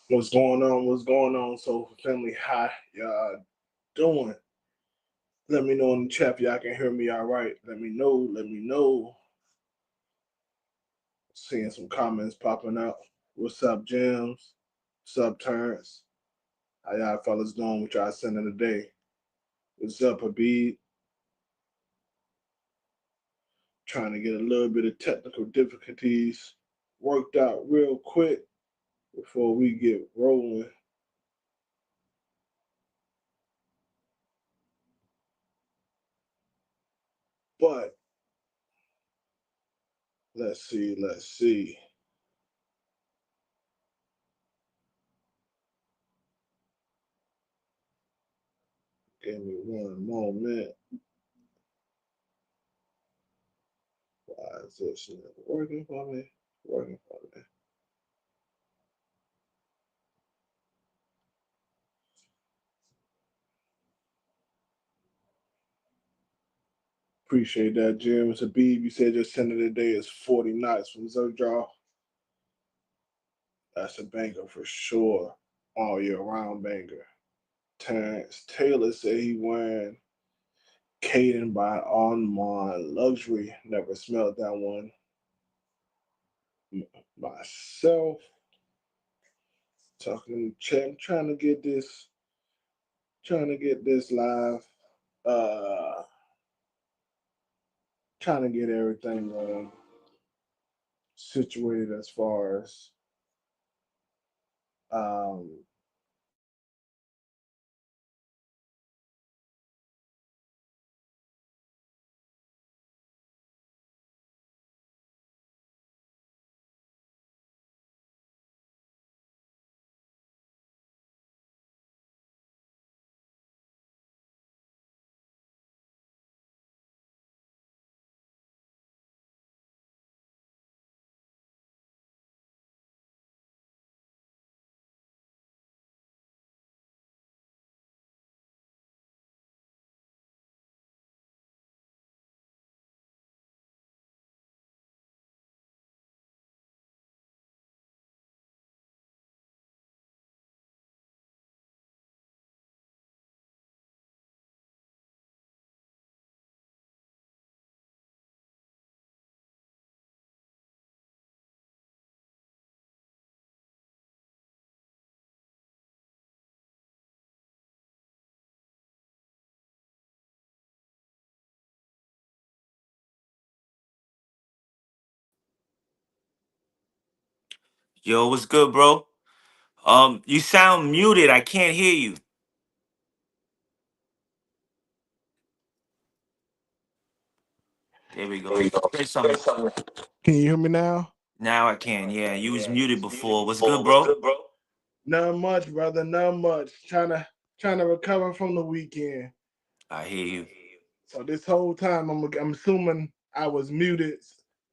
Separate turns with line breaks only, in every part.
What's going on? What's going on? So, family, how y'all doing? Let me know in the chat if y'all can hear me all right. Let me know. Let me know. Seeing some comments popping up. What's up, James? What's up, Terrence? How y'all fellas doing? What y'all sending today? What's up, Habib? Trying to get a little bit of technical difficulties worked out real quick before we get rolling. But let's see. Let's see. Give me one moment. Why is this not working for me? Working for me. Appreciate that, Jim. It's a Habib. You said your center today is 40 knots from Zerjaw. That's a banger for sure. All year round banger. Terrence Taylor said he wearing Caden by On Luxury. Never smelled that one myself. Talking in the chat. I'm trying to get this live. Uh Trying to get everything situated as far as um
Yo, what's good, bro? You sound muted. I can't hear you. There we
there you
go.
go.
Say
There's
something.
something. Can you hear me now?
Now I
Now
can.
I
Yeah,
can.
you was
Yeah, you
muted
was muted
before. What's good,
before. What's
bro?
good, bro? Not much, brother. Not much. Trying to recover from the weekend.
I hear
I
you.
hear you. So this whole time, I'm assuming I was muted.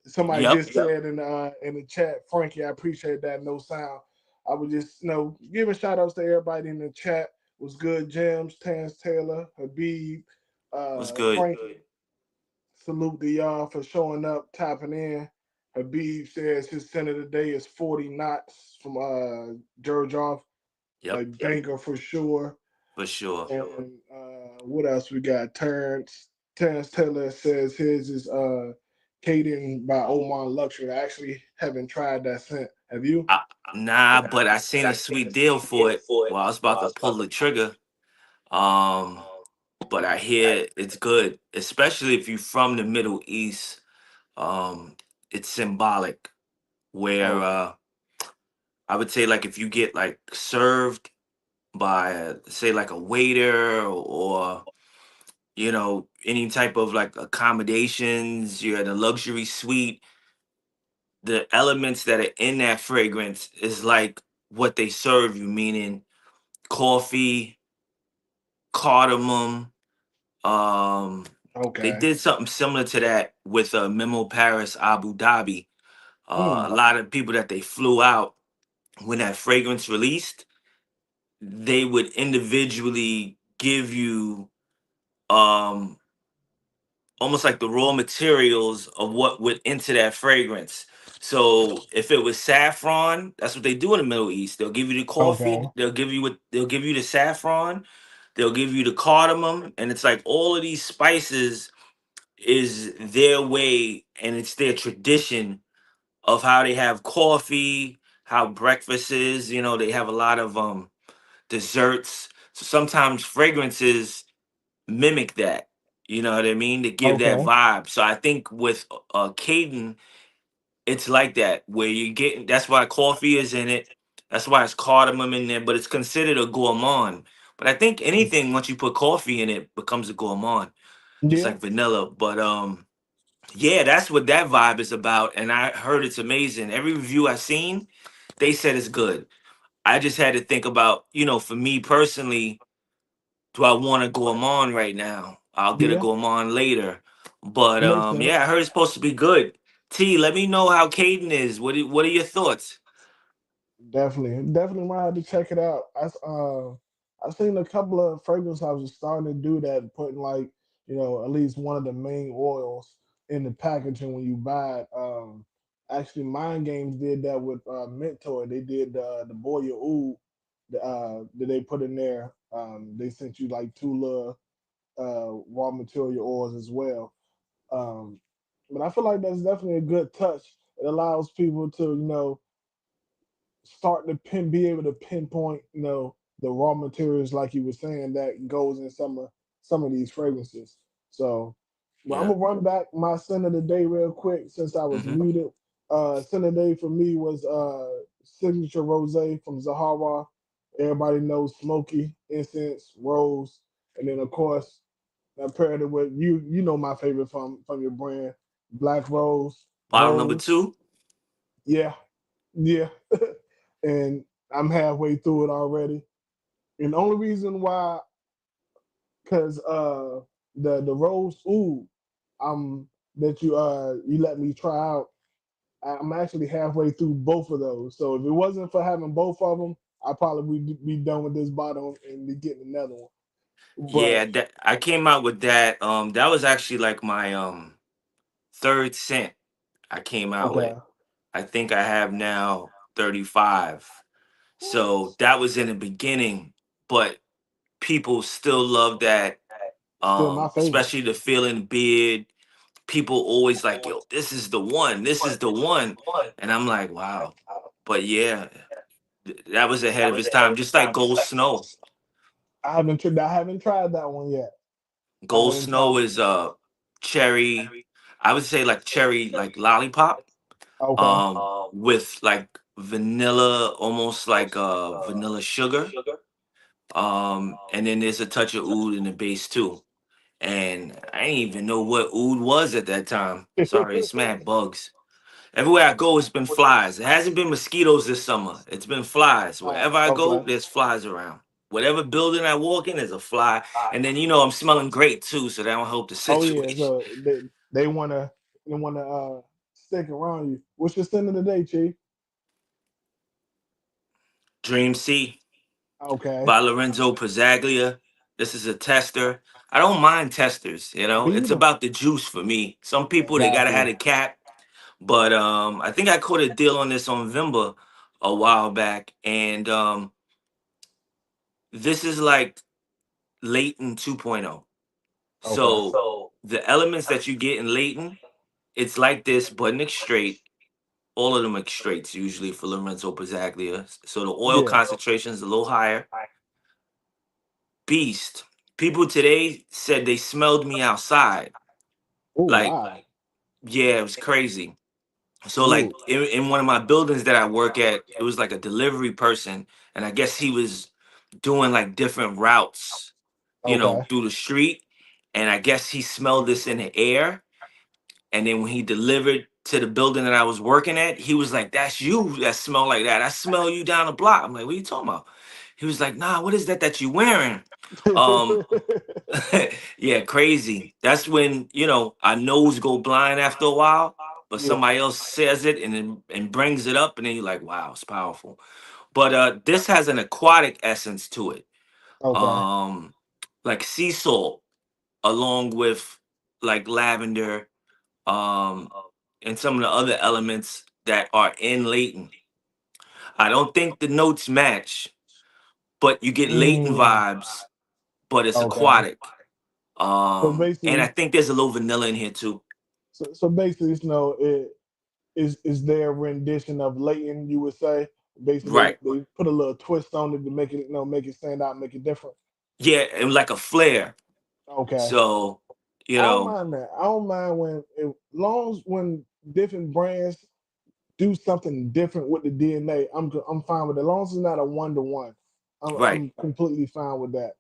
Somebody
Yep.
just said in the chat, Frankie, I appreciate that. No sound. I was just giving shout outs to everybody in the chat. Was good, James, Terrence Taylor, Habib,
What's good?
Frankie. Salute to y'all for showing up, tapping in. Habib says his center today is 40 knots from George off. A
Yep,
banger for sure.
for sure.
And what else we got? Terrence Taylor says his is Caden by Omar Luxury. I actually haven't tried that scent. Have you?
I, nah, but I
But
seen
I
a
seen a
sweet deal
sweet
for
deal
it.
for it
Well, I was about
while I
to
was
pull
about
the
to pull the
trigger.
trigger.
Um,
Um,
but I
but I
hear it's good, especially if you from the Middle East. Um, it's symbolic. Where
oh,
I would say, like, if you get like served by say like a waiter, or any type of like accommodations, you're in a luxury suite, the elements that are in that fragrance is like what they serve you, meaning coffee, cardamom. um they
okay.
did something similar to that with Memo Paris Abu Dhabi. A
Mm,
lot of people that they flew out, when that fragrance released, they would individually give you um almost like the raw materials of what went into that fragrance. So if it was saffron, that's what they do in the Middle East. They'll give you the coffee.
Okay.
They'll give you the saffron. They'll give you the cardamom, and it's like all of these spices is their way, and it's their tradition of how they have coffee, how breakfast is. You know, they have a lot of desserts. So sometimes fragrances mimic that. You know what I mean? To give that
Okay.
vibe. So I think with Caden, it's like that where you get. That's why coffee is in it. That's why it's cardamom in there, but it's considered a gourmand. But I think anything once you put coffee in it becomes a gourmand, just
Yeah.
like vanilla. But yeah, that's what that vibe is about. And I heard it's amazing. Every review I've seen, they said it's good. I just had to think about, for me personally, do I want a gourmand right now? I'll get a
Yeah.
gourmand later. But
Makes
yeah, I
sense.
heard it's supposed to be good. T, let me know how Caden is. What are your thoughts?
Definitely might have to check it out. I've seen a couple of fragrance houses starting to do that, putting like at least one of the main oils in the packaging when you buy it. Actually, Mind Games did that with Mentor. They did the Boya Oud that they put in there. They sent you like two little raw material oils as well. Um, but I feel like that's definitely a good touch. It allows people to start to be able to pinpoint, the raw materials like you were saying that goes in some of these fragrances. So, well, I'm
Yeah.
gonna run back my scent of the day real quick since I was
Hmm.
muted. Scent of the day for me was signature rose from Zahara. Everybody knows smoky, incense, rose, and then of course I paired it with you. You know my favorite from your brand, black rose,
Bottle number
rose.
two.
Yeah, yeah. And I'm halfway through it already. And the only reason why, because the rose oud, that you let me try out, I'm actually halfway through both of those. So if it wasn't for having both of them, I probably would be done with this bottle and be getting another one.
Yeah,
But
that I came out with that. That was actually like my third scent I came out with.
okay,
I think I have now 35. So that was in the beginning, but people still love that.
still my favorite.
Especially the feeling beard. People always like, yo, this is the one. This is the one. And I'm like, wow. But yeah, that was ahead of his time. Just like Gold Snow.
I haven't tried that one yet. I
Gold
haven't tried.
Snow is cherry. I would say like cherry like lollipop.
Okay.
With like vanilla, almost like vanilla sugar. And then there's a touch of oud in the base too. And I didn't even know what oud was at that time. Sorry, it's mad bugs. Everywhere I go, it's been flies. It hasn't been mosquitoes this summer. It's been flies. Wherever I go,
Okay.
there's flies around. Whatever building I walk in, there's a fly. And then I'm smelling great too, so that don't help the
Oh yeah,
situation.
so they wanna stick around you. What's your sin of the day, Chief?
Dream C
Okay.
by Lorenzo Pizzaglia. This is a tester. I don't mind testers,
Me
It's
either.
about the juice for me. Some people they gotta have
Exactly.
a cap, but I think I caught a deal on this on Vimba a while back, and this is like Leighton 2.0.
Okay.
So the elements that you get in Leighton, it's like this, but mixed straight. All of them mixed straights usually for Lorenzo Pizzaglia. So the oil
Yeah.
concentration is a little higher. Beast. People today said they smelled me outside.
Oh
Like,
wow.
yeah, it was crazy. So,
Ooh.
like, in one of my buildings that I work at, it was like a delivery person, and I guess he was doing like different routes,
Okay.
through the street. And I guess he smelled this in the air. And then when he delivered to the building that I was working at, he was like, "That's you that smell like that. I smell you down the block." I'm like, "What are you talking about?" He was like, "Nah, what is that you wearing?" Um, yeah, crazy. That's when our nose go blind after a while, but
Yeah.
somebody else says it and brings it up, and then you're like, wow, it's powerful. But this has an aquatic essence to it,
Okay.
um, like sea salt, along with like lavender, um, and some of the other elements. that are in Leighton. I don't think the notes match, but you get Leighton
Mm,
vibes, but it's
okay.
aquatic.
So
And I
basically,
think there's a little vanilla in here too.
so basically, it is their rendition of Leighton. You would say basically
Right.
they put a little twist on it to make it make it stand out, make it different.
Yeah, and like a flair.
Okay.
So, you
I don't
know,
mind that. I don't mind long as when different brands do something different with the DNA. I'm fine with it. As long as it's not a 1-to-1,
right.
I'm completely fine with that.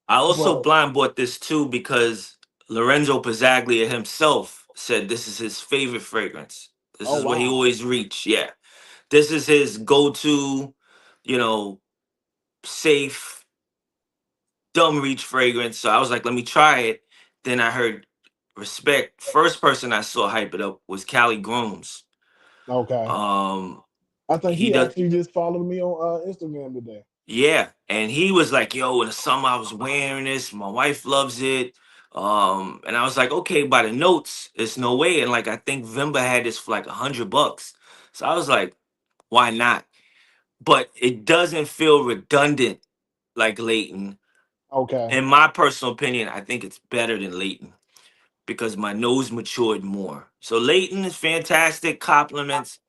I also
But
blind bought this too because Lorenzo Pizzaglia himself said this is his favorite fragrance. This
oh
is what he
wow,
always reach. Yeah. This is his go-to, you know, safe, dumb reach fragrance. So I was like, let me try it. Then I heard respect. First person I saw hype it up was Cali Grooms.
okay.
Um,
I think
he
he
does.
actually just followed me on Instagram today.
Yeah, and he was like, "Yo, in the summer I was wearing this. My wife loves it." And I was like, "Okay, by the notes, it's no way." And like, I think Vimba had this for like $100. So I was like, "Why not?" But it doesn't feel redundant like Leighton.
Okay,
In my personal opinion, I think it's better than Leighton because my nose matured more. So Leighton is fantastic, compliments,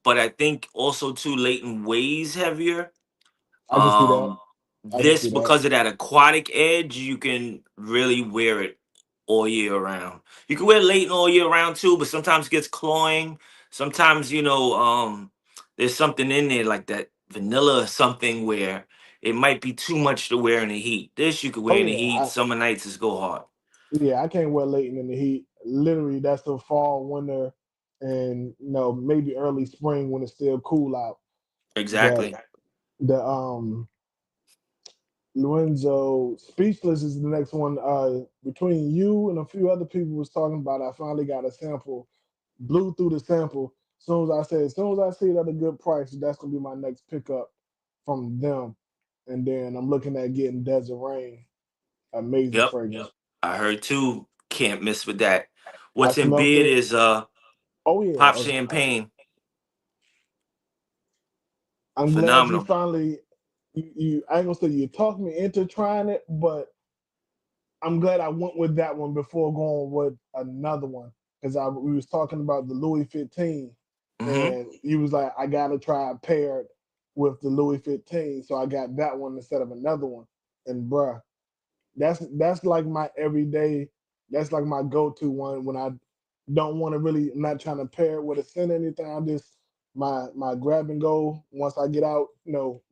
but I think also too Leighton weighs heavier.
I can see that.
Um,
I can
this
see that.
because of that aquatic edge, you can really wear it all year round. You can wear Leighton all year round too, but sometimes it gets cloying. Sometimes there's something in there like that vanilla or something where it might be too much to wear in the heat. This you could wear
Oh
in the
yeah,
heat. Summer nights is go hard.
I can't wear Leighton in the heat. Literally, that's the fall, winter, and maybe early spring when it's still cool out. But
Exactly.
the Lorenzo Speechless is the next one. Between you and a few other people was talking about, I finally got a sample, blew through the sample. As soon as I see it at a good price, that's gonna be my next pickup from them. And then I'm looking at getting Desert Rain, amazing
Yep.
fragrance.
I heard too. Can't miss with that.
I
What's in
smelt
beard
it.
is
Oh yeah,
pop champagne.
I'm glad you
Phenomenal.
finally. I ain't gonna say you talked me into trying it, but I'm glad I went with that one before going with another one because we was talking about the Louis 15,
Hmm.
and you was like, I gotta try it paired with the Louis 15, so I got that one instead of another one. And bruh, that's like my everyday. That's like my go-to one when I don't want to really. I'm not trying to pair it with a scent or anything. I just my grab and go once I get out,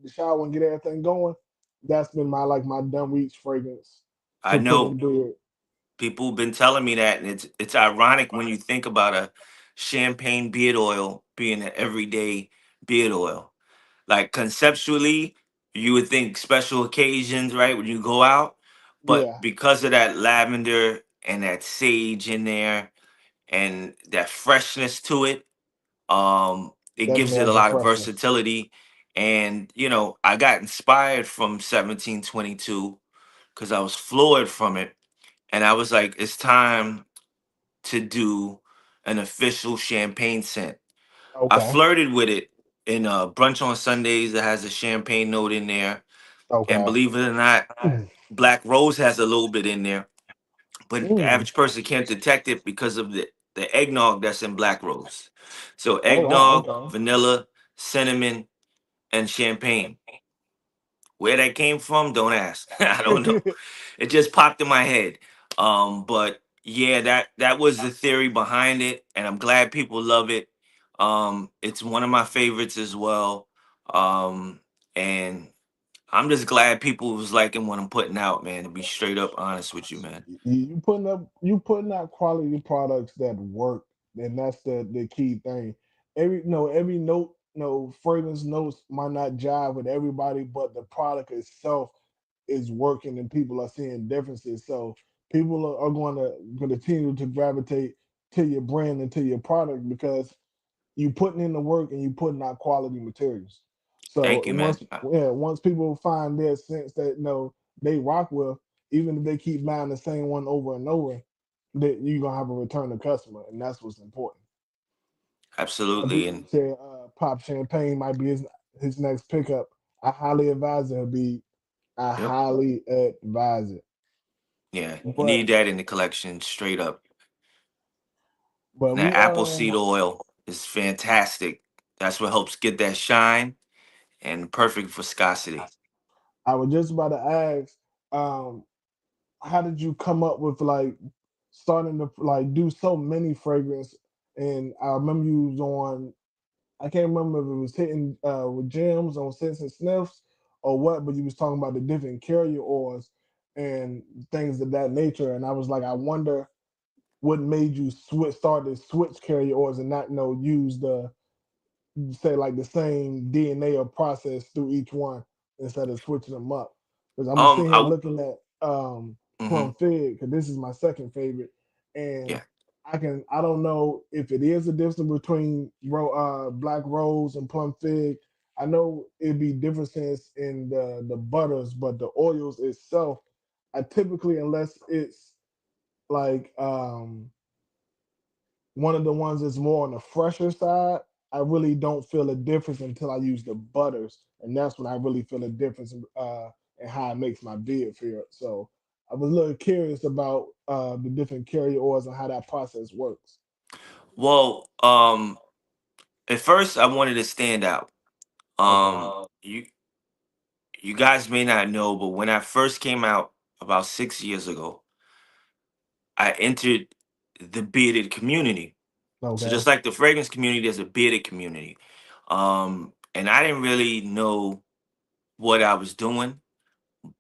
the shower and get everything going. That's been my dumb reach fragrance
I
to put
know
in bed.
people have been telling me that, and it's ironic when you think about a champagne beard oil being an everyday beard oil. Like conceptually, you would think special occasions, right, when you go out, but
Yeah,
because of that lavender and that sage in there and that freshness to it, it gives
definitely
it a
has a
lot of
freshness.
versatility. And I got inspired from 1722 because I was floored from it, and I was like, it's time to do an official champagne scent. I
Okay,
flirted with it in brunch on Sundays that has a champagne note in there, and
okay.
believe it or not, Black Rose has a little bit in there, but the
Mm.
average person can't detect it because of the eggnog that's in Black Rose. So
Oh wow,
eggnog,
okay.
vanilla, cinnamon, and champagne. Where that came from, don't ask. I don't know. It just popped in my head. But yeah, that was the theory behind it, and I'm glad people love it. It's one of my favorites as well. Um, and I'm just glad people was liking what I'm putting out, man. To be straight up honest with you, man.
You putting out quality products that work, and that's the key thing. Every note, fragrance notes might not jive with everybody, but the product itself is working, and people are seeing differences. So people are going to continue to gravitate to your brand and to your product because you putting in the work and you putting out quality materials. So
Thank you, man.
once people find their sense that they rock with, even if they keep buying the same one over and over, that you're gonna have a return to customer, and that's what's important. My
Absolutely.
dude
And
said Pop Champagne might be his next pickup. I highly advise it. Be I
yep.
highly advise it.
Yeah. You
But
need that in the collection straight up.
but
And that
we
apple seed oil is fantastic. That's what helps get that shine and perfect viscosity.
I was just about to ask, um, how did you come up with like starting to like do so many fragrance? And I remember you was on. I can't remember if it was hitting with gems on Sense and Sniffs or what, but you was talking about the different carrier oils and things of that nature. And I was like, I wonder what made you start to switch carrier oils and not use the say like the same DNA or process through each one instead of switching them up. Because I'm sitting here
I
looking at
mm-hmm.
plum fig because this is my second favorite, and
Yeah.
I don't know if it is a difference between black rose and plum fig. I know it'd be differences in the butters, but the oils itself, I typically unless it's like one of the ones that's more on the fresher side, I really don't feel a difference until I use the butters, and that's when I really feel a difference in how it makes my beard feel. So I was a little curious about the different carrier oils and how that process works.
Well, at first I wanted to stand out.
Okay.
You you guys may not know, but when I first came out about 6 years ago, I entered the bearded community. So
Okay.
just like the fragrance community, there's a bearded community. And I didn't really know what I was doing,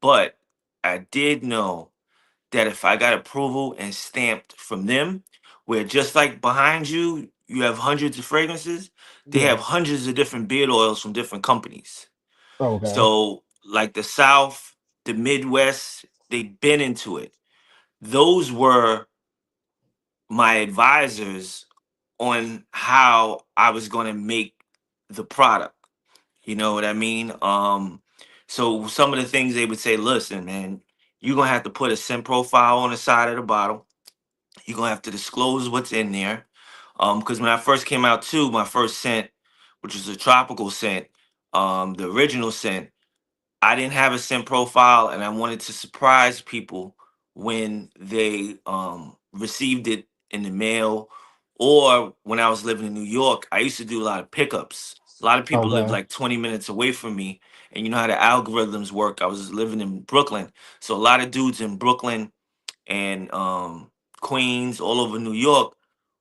but I did know that if I got approval and stamped from them, where just like behind you, you have hundreds of fragrances, they
Yeah.
have hundreds of different beard oils from different companies.
Okay.
So, like the South, the Midwest, they've been into it. Those were my advisors on how I was going to make the product. You know what I mean? So some of the things they would say, listen, man, you're gonna have to put a scent profile on the side of the bottle. You're gonna have to disclose what's in there. Because when I first came out too, my first scent, which was a tropical scent, the original scent, I didn't have a scent profile, and I wanted to surprise people when they received it in the mail, or when I was living in New York. I used to do a lot of pickups. A lot of people live
Okay.
like 20 minutes away from me, and you know how the algorithms work. I was living in Brooklyn, so a lot of dudes in Brooklyn and Queens, all over New York,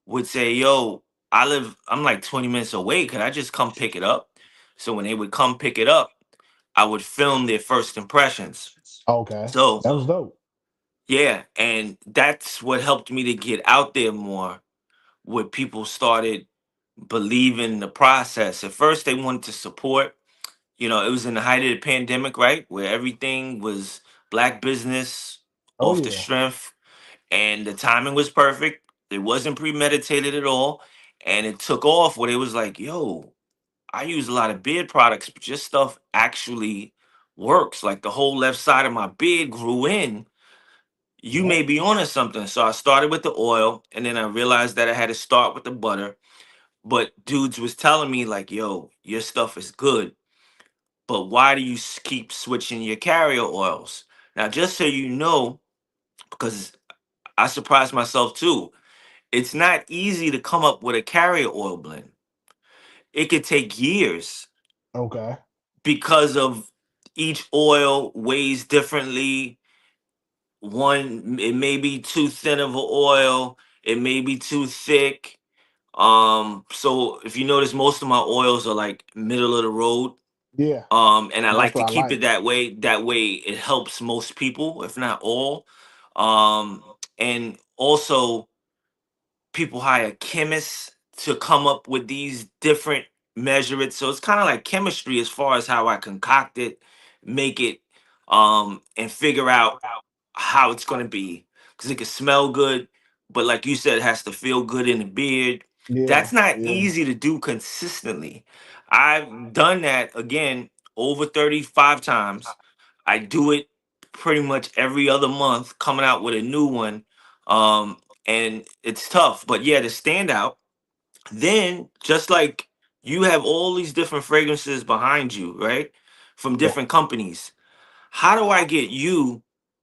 would say, "Yo, I'm like 20 minutes away. Could I just come pick it up?" So when they would come pick it up, I would film their first impressions.
Okay.
So
That was dope.
yeah, and that's what helped me to get out there more. Where people started believing the process. At first, they wanted to support. You know, it was in the height of the pandemic, right, where everything was black business
Oh
off the
yeah.
strength, and the timing was perfect. It wasn't premeditated at all, and it took off. Where it was like, "Yo, I use a lot of beard products, but your stuff actually works. Like the whole left side of my beard grew in. You
Yep.
may be onto something." So I started with the oil, and then I realized that I had to start with the butter. But dudes was telling me like, "Yo, your stuff is good, but why do you keep switching your carrier oils?" Now, just so you know, because I surprised myself too, it's not easy to come up with a carrier oil blend. It could take years
Okay.
because of each oil weighs differently. One, it may be too thin of an oil, it may be too thick. So if you notice, most of my oils are like middle of the road.
Yeah.
And I
And that's
like to
what I
keep
like.
it that way. That way it helps most people, if not all. And also people hire chemists to come up with these different measurements. So it's kind of like chemistry as far as how I concoct it, make it, and figure out how it's gonna be. Because it can smell good, but like you said, it has to feel good in the beard.
Yeah.
That's not
Yeah.
easy to do consistently. I've done that again over 35 times. I do it pretty much every other month, coming out with a new one. And it's tough. But yeah, the standout, Then, just like you have all these different fragrances behind you, right? From
Yeah.
different companies. How do I get you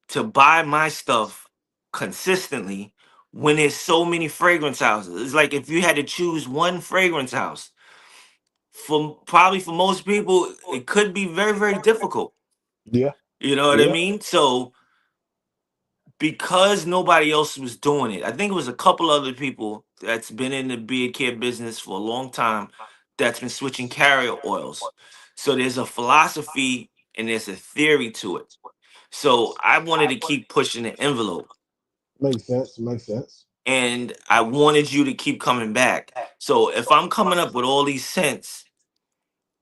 to buy my stuff consistently when there's so many fragrance houses? It's like if you had to choose one fragrance house, for probably for most people, it could be very, very difficult.
Yeah.
You know what I
Yeah.
mean? So because nobody else was doing it, I think it was a couple other people that's been in the beard care business for a long time that's been switching carrier oils. So there's a philosophy and there's a theory to it. So I wanted to keep pushing the envelope
Makes sense. Makes sense.
and I wanted you to keep coming back. So if I'm coming up with all these scents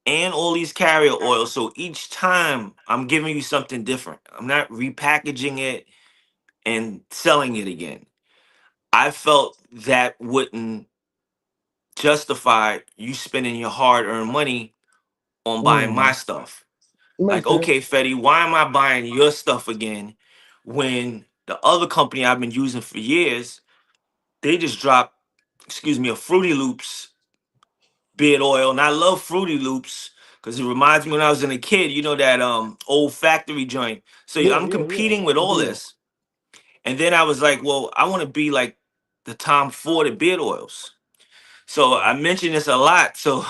and all these carrier oils, so each time I'm giving you something different, I'm not repackaging it and selling it again. I felt that wouldn't justify you spending your hard earned money on buying my
Mm.
stuff. Like,
Makes
okay,
sense.
Fetty, why am I buying your stuff again when the other company I've been using for years, they just dropped, excuse me, a Fruity Loops beard oil. And I love Fruity Loops because it reminds me when I was in a kid, you know, that old factory joint. So
Yeah.
I'm
Yeah. Yeah.
competing with
I
all
do.
this. And then I was like, well, I want to be like the Tom Ford of beard oils. So I mention this a lot. So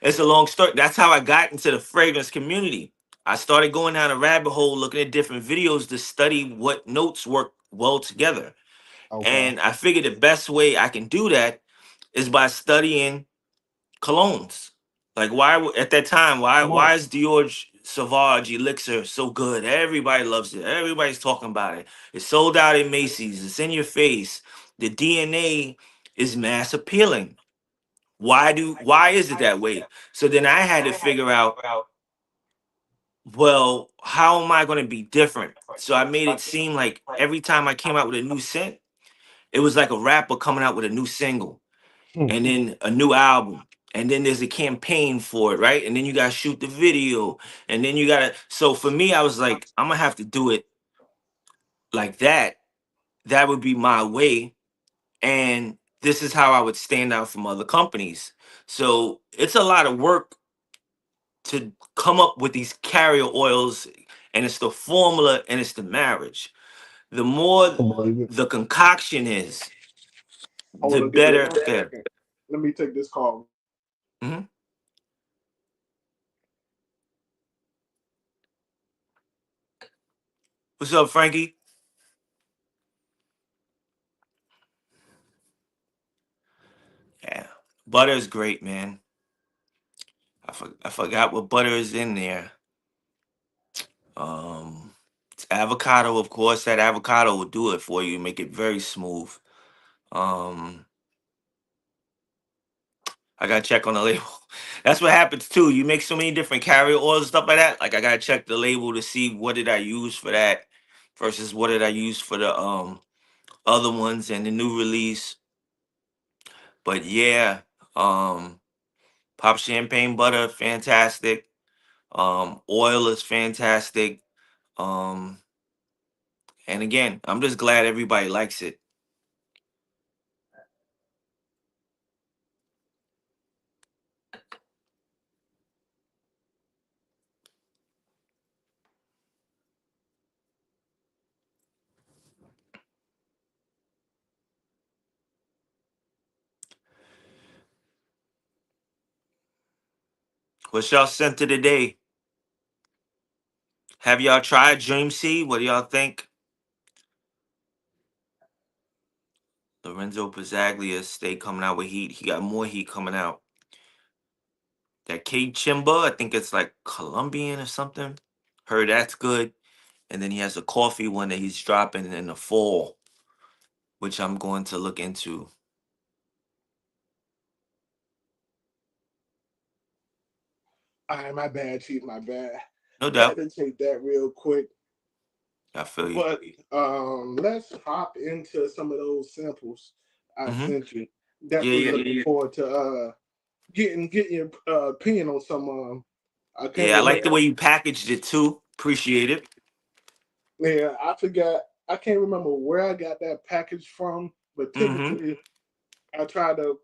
it's a long story. That's how I got into the fragrance community. I started going down a rabbit hole looking at different videos to study what notes work well together.
Okay.
And I figured the best way I can do that is by studying colognes. Like at that time, why
Come on.
why is Dior Sauvage Elixir so good? Everybody loves it. Everybody's talking about it. It's sold out in Macy's. It's in your face. The DNA is mass appealing. Why is it that way? So then I had to figure out, well, how am I going to be different? So I made it seem like every time I came out with a new scent, it was like a rapper coming out with a new single
Hmm.
and then a new album. And then there's a campaign for it, right? And then you gotta shoot the video. And then you gotta so for me, I was like, I'm gonna have to do it like that. That would be my way. And this is how I would stand out from other companies. So it's a lot of work to come up with these carrier oils, and it's the formula and it's the marriage. The
I
more
can believe it.
the concoction is,
Hold
the
on. Give me
better.
1
Okay.
second. Let me take this call.
Mhm. What's up, Frankie? Yeah, butter is great, man. I forgot what butter is in there. It's avocado, of course. That avocado will do it for you, make it very smooth. Um, I gotta check on the label. That's what happens too. You make so many different carrier oils and stuff like that. Like I gotta check the label to see what did I use for that versus what did I use for the other ones and the new release. But yeah, um, pop champagne butter, fantastic. Oil is fantastic. Um, and again, I'm just glad everybody likes it. What's y'all sent to today? Have y'all tried Dream Seed? What do y'all think? Lorenzo Pizzaglia stay coming out with heat. He got more heat coming out. That K Chimba, I think it's like Colombian or something. Heard that's good. And then he has a coffee one that he's dropping in the fall, which I'm going to look into.
All right, my bad, chief. My bad.
No
Had
doubt.
to take that real quick.
I feel you.
But let's hop into some of those samples I
Hmm.
sent you.
Yeah,
Definitely
yeah.
looking forward to getting your opinion on some. I can't
Yeah, I like the
remember.
way you packaged it too. Appreciate it.
Yeah, I forgot. I can't remember where I got that package from, but
Hmm.
typically I try to.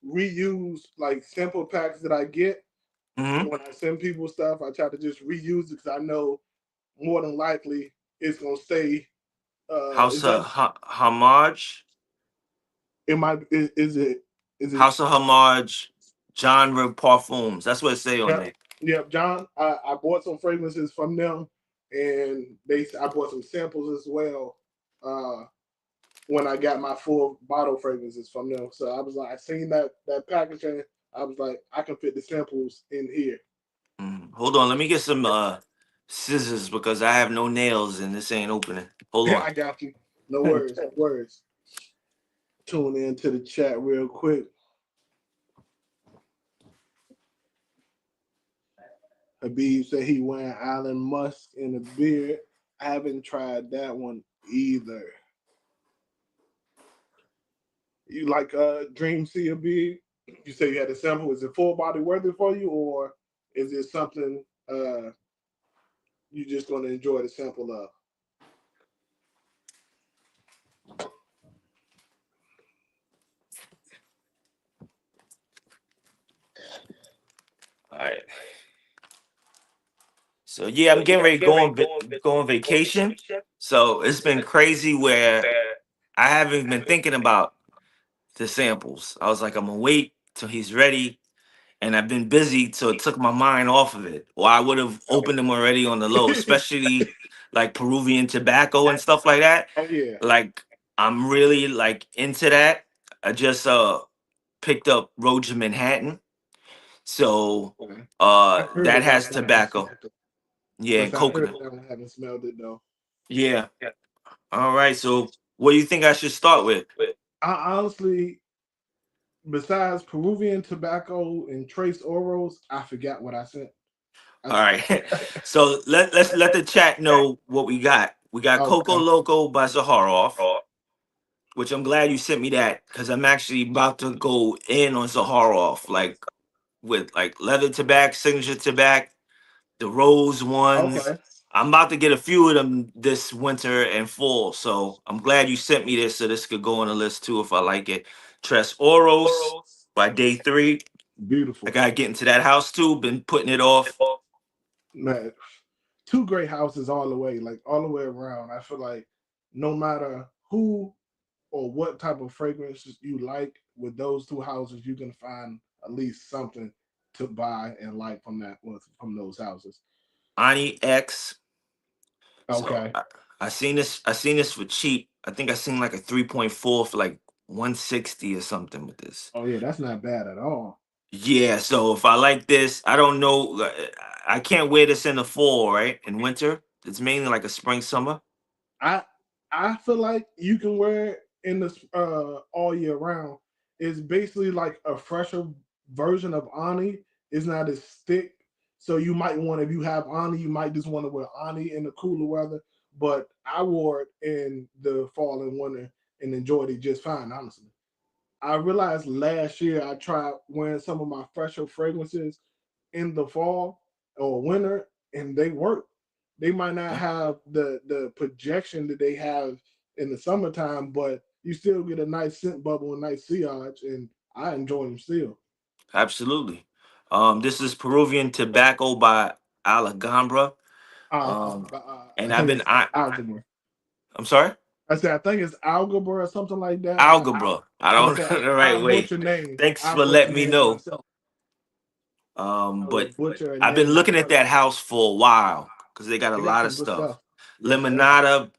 reuse like sample packs that I get
Hmm.
when I send people stuff. I try to just reuse it because I know more than likely it's gonna stay.
House
Is that
of Homage,
it? Might is it? Is it?
House of Homage, genre parfums. That's what it say on
Yep,
there.
yep. John, I bought some fragrances from them, and I bought some samples as well. Uh, when I got my full bottle fragrances from them, so I was like, I seen that packaging. I was like, I can fit the samples in here.
Hold on, let me get some scissors because I have no nails and this ain't opening. Hold
Yeah,
on.
I got you. No worries, no worries. Tune into the chat real quick. Habib said he wearing Island Musk in a beard. I haven't tried that one either. You like Dream Sea Habib? You say you had a sample. Is it full body worthy for you, or is it something you just gonna enjoy the sample of?
All right. So yeah, I'm getting ready to go on vacation. So it's been crazy where I haven't been thinking about the samples. I was like, I'm gonna wait till he's ready, and I've been busy, so it took my mind off of it. Or I would have opened them already on the low, especially like Peruvian tobacco and stuff like that.
Oh yeah.
Like I'm really like into that. I just picked up Roach Manhattan. So
Okay. I heard
that
of that
has
one. I haven't
tobacco.
smelled it.
Yeah,
But
and
I heard
coconut.
of that one. I haven't smelled it though.
Yeah. All right. So what do you think I should start with?
I honestly, besides Peruvian tobacco and Trace Oros, I forgot what I sent. I,
All right. So let's let the chat know what we got. We got Coco
okay.
Loco by Zaharoff, which I'm glad you sent me that because I'm actually about to go in on Zaharoff, like with like leather tobacco, signature tobacco, the rose ones.
Okay.
I'm about to get a few of them this winter and fall. So I'm glad you sent me this so this could go on the list too if I like it. Tres Oros by Day 3. I
Beautiful.
gotta get into that house too. Been putting it off.
Man, two great houses all the way, like all the way around. I feel like no matter who or what type of fragrances you like, with those two houses, you can find at least something to buy and like from those houses.
Ani X. So
Okay.
I seen this. I seen this for cheap. I think I seen like a 3.4 for like 160 or something with this.
Oh yeah, that's not bad at all.
Yeah. So if I like this, I don't know. I can't wear this in the fall, right? In winter, it's mainly like a spring summer.
I I feel like you can wear it in this all year round. It's basically like a fresher version of Ani. It's not as thick. So you might want, if you have Ani, you might just want to wear Ani in the cooler weather. But I wore it in the fall and winter and enjoyed it just fine, honestly. I realized last year I tried wearing some of my fresher fragrances in the fall or winter, and they work. They might not
Yeah,
have the projection that they have in the summertime, but you still get a nice scent bubble and nice sillage, and I enjoy them still.
absolutely. This is Peruvian tobacco by Alagambra. Um,
I
and I've
think
been.
it's Algebra.
I'm sorry.
I said I think it's Algebra or something like that.
Algebra. I
I'm gonna
don't
say
know the
I
right way.
butcher names.
Thanks
I
for
butcher
letting me
names
know.
myself. I will
But
butcher a
I've been
name
looking at that
myself.
house for a while because they got a
They got
lot of
some good
stuff.
stuff. Yes, sir.
Lemonada,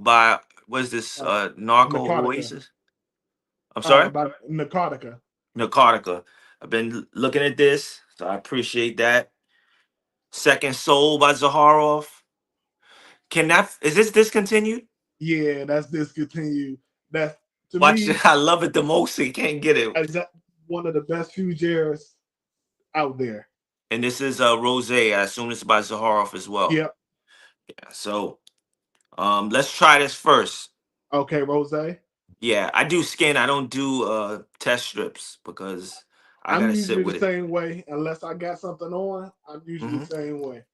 by what's this?
Uh,
Narco
Narcotica.
Oasis. I'm sorry,
About Narcotica.
Narcotica. I've been looking at this, so I appreciate that. Second Soul by Zaharoff. Can that is this discontinued?
Yeah, that's discontinued. That's to
Watch
me
it. I love it the most. So you can't get it.
is that one of the best Fugers out there.
And this is Rose. I assume it's by Zaharoff as well.
Yep.
Yeah, so let's try this first.
Okay, Rose.
Yeah, I do skin. I don't do test strips because I
I'm
gotta sit
usually the
with it.
same way. Unless I got something on, I'm usually the
Hmm.
same way.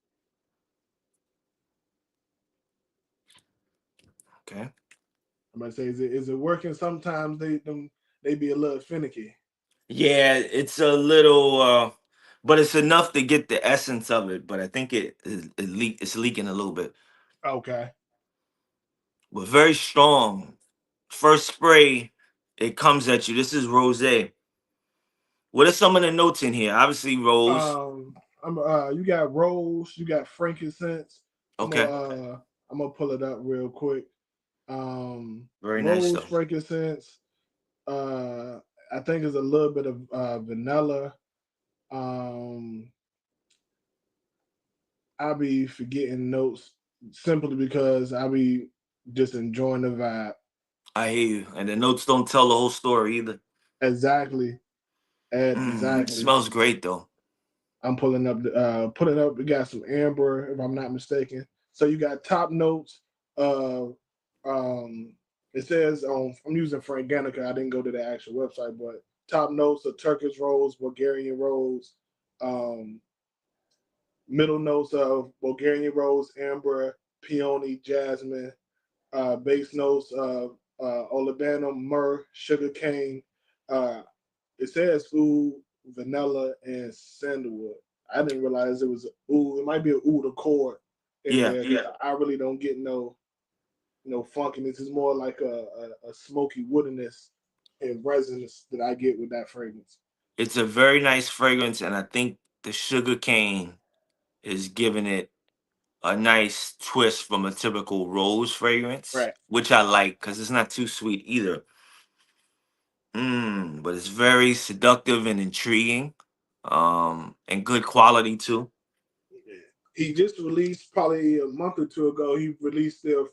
Okay.
I'm gonna say, is it working? Sometimes they be a little finicky.
Yeah, it's a little, but it's enough to get the essence of it. But I think it's leaking a little bit,
Okay.
but very strong. First spray, it comes at you. This is rose. What are some of the notes in here? Obviously, rose.
You got rose, you got frankincense. I'm gonna
Okay,
uh I'm gonna pull it up real quick.
very nice
Rose,
though.
frankincense, I think there's a little bit of vanilla. Um I be forgetting notes simply because I be just enjoying the vibe.
I hear you, and the notes don't tell the whole story either.
Exactly. Exactly.
Smells great though.
I'm pulling up. We got some amber, if I'm not mistaken. So you got top notes. Uh, um, it says I'm using Franganica. I didn't go to the actual website, but top notes of Turkish rose, Bulgarian rose, um, middle notes of Bulgarian rose, amber, peony, jasmine, base notes of olibanum, myrrh, sugar cane. Uh, it says oud, vanilla, and sandalwood. I didn't realize it was oud. It might be an oud accord in
Yeah,
there. Yeah. I really don't get no funkiness. It's more like a smoky woodiness and resonance that I get with that fragrance.
it's a very nice fragrance, and I think the sugar cane is giving it a nice twist from a typical rose fragrance,
Right.
which I like because it's not too sweet either. But it's very seductive and intriguing, and good quality too.
He just released probably a month or two ago. He released the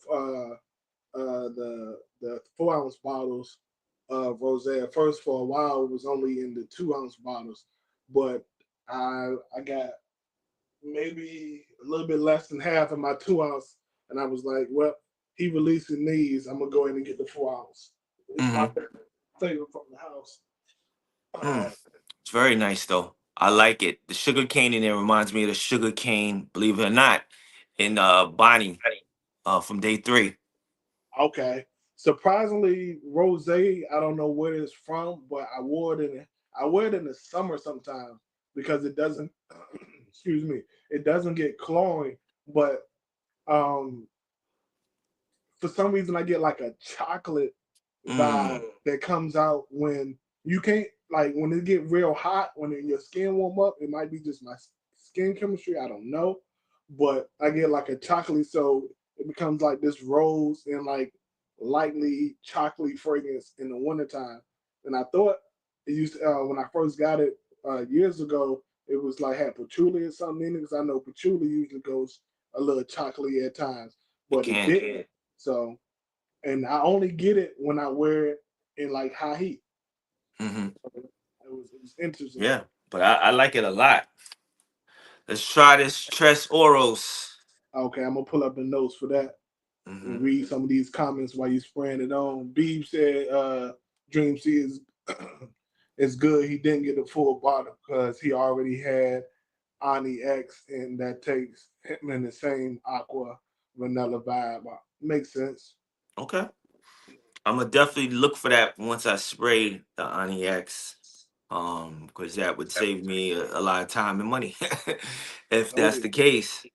4 ounce bottles of rosé. At first, for a while, it was only in the 2 ounce bottles, but I got maybe a little bit less than half of my 2 ounce, and I was like, well, he releasing these. I'm gonna go in and get the 4 ounce. It's my
hmm
favorite from the house.
Mm. It's very nice though. I like it. The sugar cane in there reminds me of the sugar cane, believe it or not, in Bonnie from day three.
Okay. Surprisingly, rose. I don't know where it's from, but I wear it in the summer sometimes because it doesn't. Excuse me. It doesn't get cloying, but um, for some reason I get like a chocolate vibe
Mm.
that comes out when you can't like when it get real hot when your skin warm up. It might be just my skin chemistry. I don't know, but I get like a chocolate, so it becomes like this rose and like lightly chocolatey fragrance in the wintertime. And I thought it used when I first got it years ago, it was like had patchouli or something in it because I know patchouli usually goes a little chocolatey at times,
It
but it
can.
didn't. So and I only get it when I wear it in like high heat.
hmm
It was interesting.
Yeah, but I like it a lot. Let's try this Tres Oros.
Okay, I'm gonna pull up the notes for that and
hmm
read some of these comments while you spraying it on. Beeb said Dream C is is good. He didn't get the full bottle because he already had Ani X and that takes him in the same aqua vanilla vibe. Makes sense.
Okay. I'm gonna definitely look for that once I spray the Ani X. Because that would save me a lot of time and money if
Oh
that's
yeah.
the case.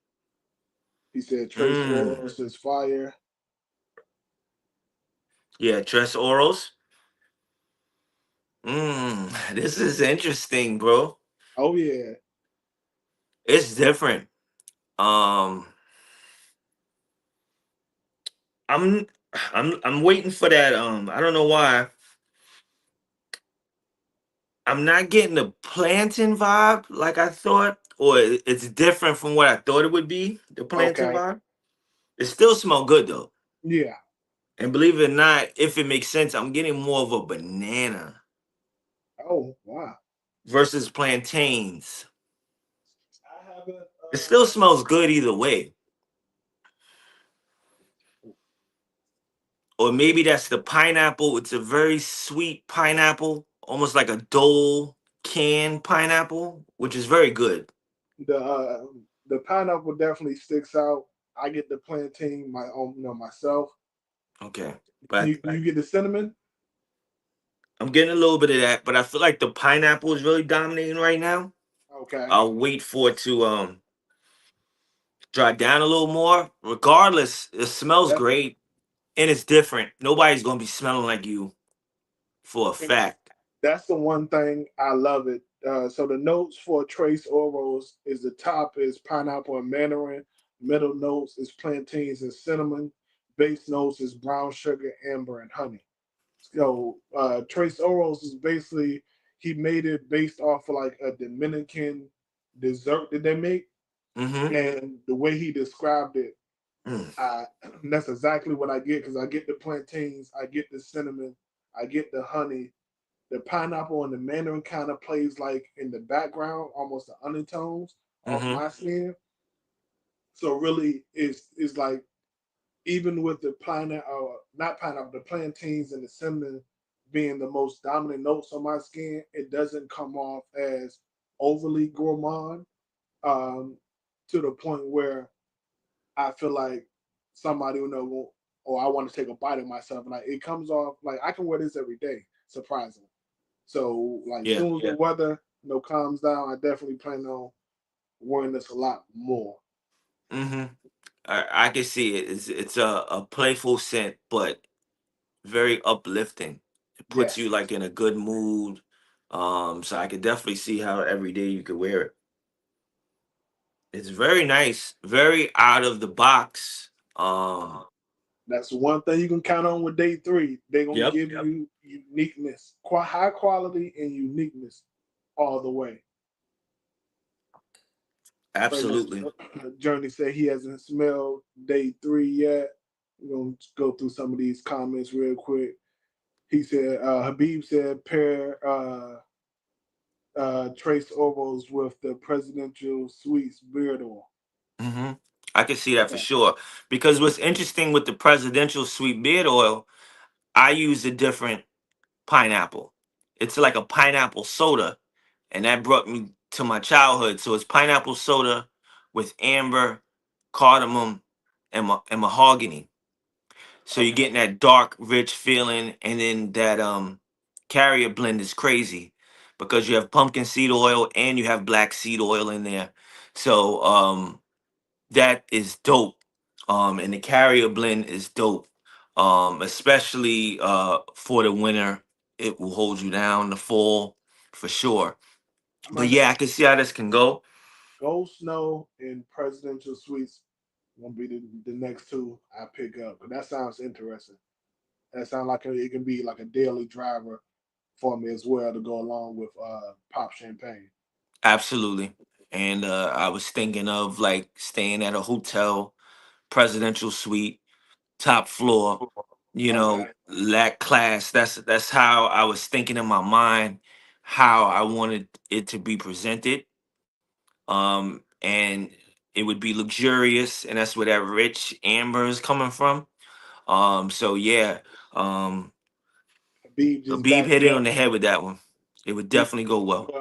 He said Trace
Mm.
Oros is fire.
Yeah, Tres Oros. This is interesting, bro.
Oh yeah.
It's different. Um, I'm I'm waiting for that. I don't know why. I'm not getting the plantain vibe like I thought, or it's different from what I thought it would be. The plantain
Okay.
vibe. It still smell good though.
Yeah.
And believe it or not, if it makes sense, I'm getting more of a banana
Oh wow.
versus plantains.
I haven't.
It still smells good either way. Or maybe that's the pineapple. It's a very sweet pineapple, almost like a Dole canned pineapple, which is very good.
The pineapple definitely sticks out. I get the plantain my own, myself.
Okay.
You
But
you get the cinnamon.
I'm getting a little bit of that, but I feel like the pineapple is really dominating right now.
Okay.
I'll wait for it to dry down a little more. Regardless, it smells
That's
great and it's different. Nobody's gonna be smelling like you for a
and
fact.
that's the one thing I love it. So the notes for Trace Oros is the top is pineapple and mandarin, middle notes is plantains and cinnamon, base notes is brown sugar, amber, and honey. So Trace Oros is basically he made it based off of like a Dominican dessert that they make,
Mm-hmm.
and the way he described it,
Mm.
I that's exactly what I get because I get the plantains, I get the cinnamon, I get the honey, the pineapple and the mandarin kind of plays like in the background, almost the undertones off
Mm-hmm.
my skin. So really, it's like even with the pineapple, not pineapple, the plantains and the cinnamon being the most dominant notes on my skin, it doesn't come off as overly gourmand um, to the point where I feel like somebody will know, or I want to take a bite of myself. Like it comes off like I can wear this every day, surprisingly. So like
Yeah.
soon as the weather calms down, I definitely plan on wearing this a lot more.
Mm-hmm. I can see it. It's a playful scent, but very uplifting. It puts you
Yes,
like in a good mood. So I could definitely see how every day you could wear it. It's very nice, very out of the box.
that's one thing you can count on with day three. They're gonna
Yep.
give you uniqueness, high quality and uniqueness all the way. Right
Absolutely.
now, Journey said he hasn't smelled day three yet. We're gonna go through some of these comments real quick. He said Habib said pair Trace Ovals with the presidential suites beard oil.
Hmm. I can see that for sure. Because what's interesting with the presidential sweet beard oil, I use a different pineapple. It's like a pineapple soda, and that brought me to my childhood. So it's pineapple soda with amber, cardamom, and mahogany. So you're
Okay.
getting that dark, rich feeling, and then that carrier blend is crazy because you have pumpkin seed oil and you have black seed oil in there. So that is dope. And the carrier blend is dope. Especially for the winter, it will hold you down. The fall, for sure.
I'm
But
gonna
yeah, I can see how this can go.
Gold Snow and Presidential Suites gonna be the next two I pick up. But that sounds interesting. That sounds like it can be like a daily driver for me as well to go along with pop champagne.
Absolutely. And I was thinking of like staying at a hotel, presidential suite, top floor,
Okay.
that class. That's how I was thinking in my mind, how I wanted it to be presented. And it would be luxurious, and that's where that rich amber is coming from. So yeah, um,
Habib just
Habib
backed
hit
it
it
up.
on the head with that one. It would
Habib
definitely go well.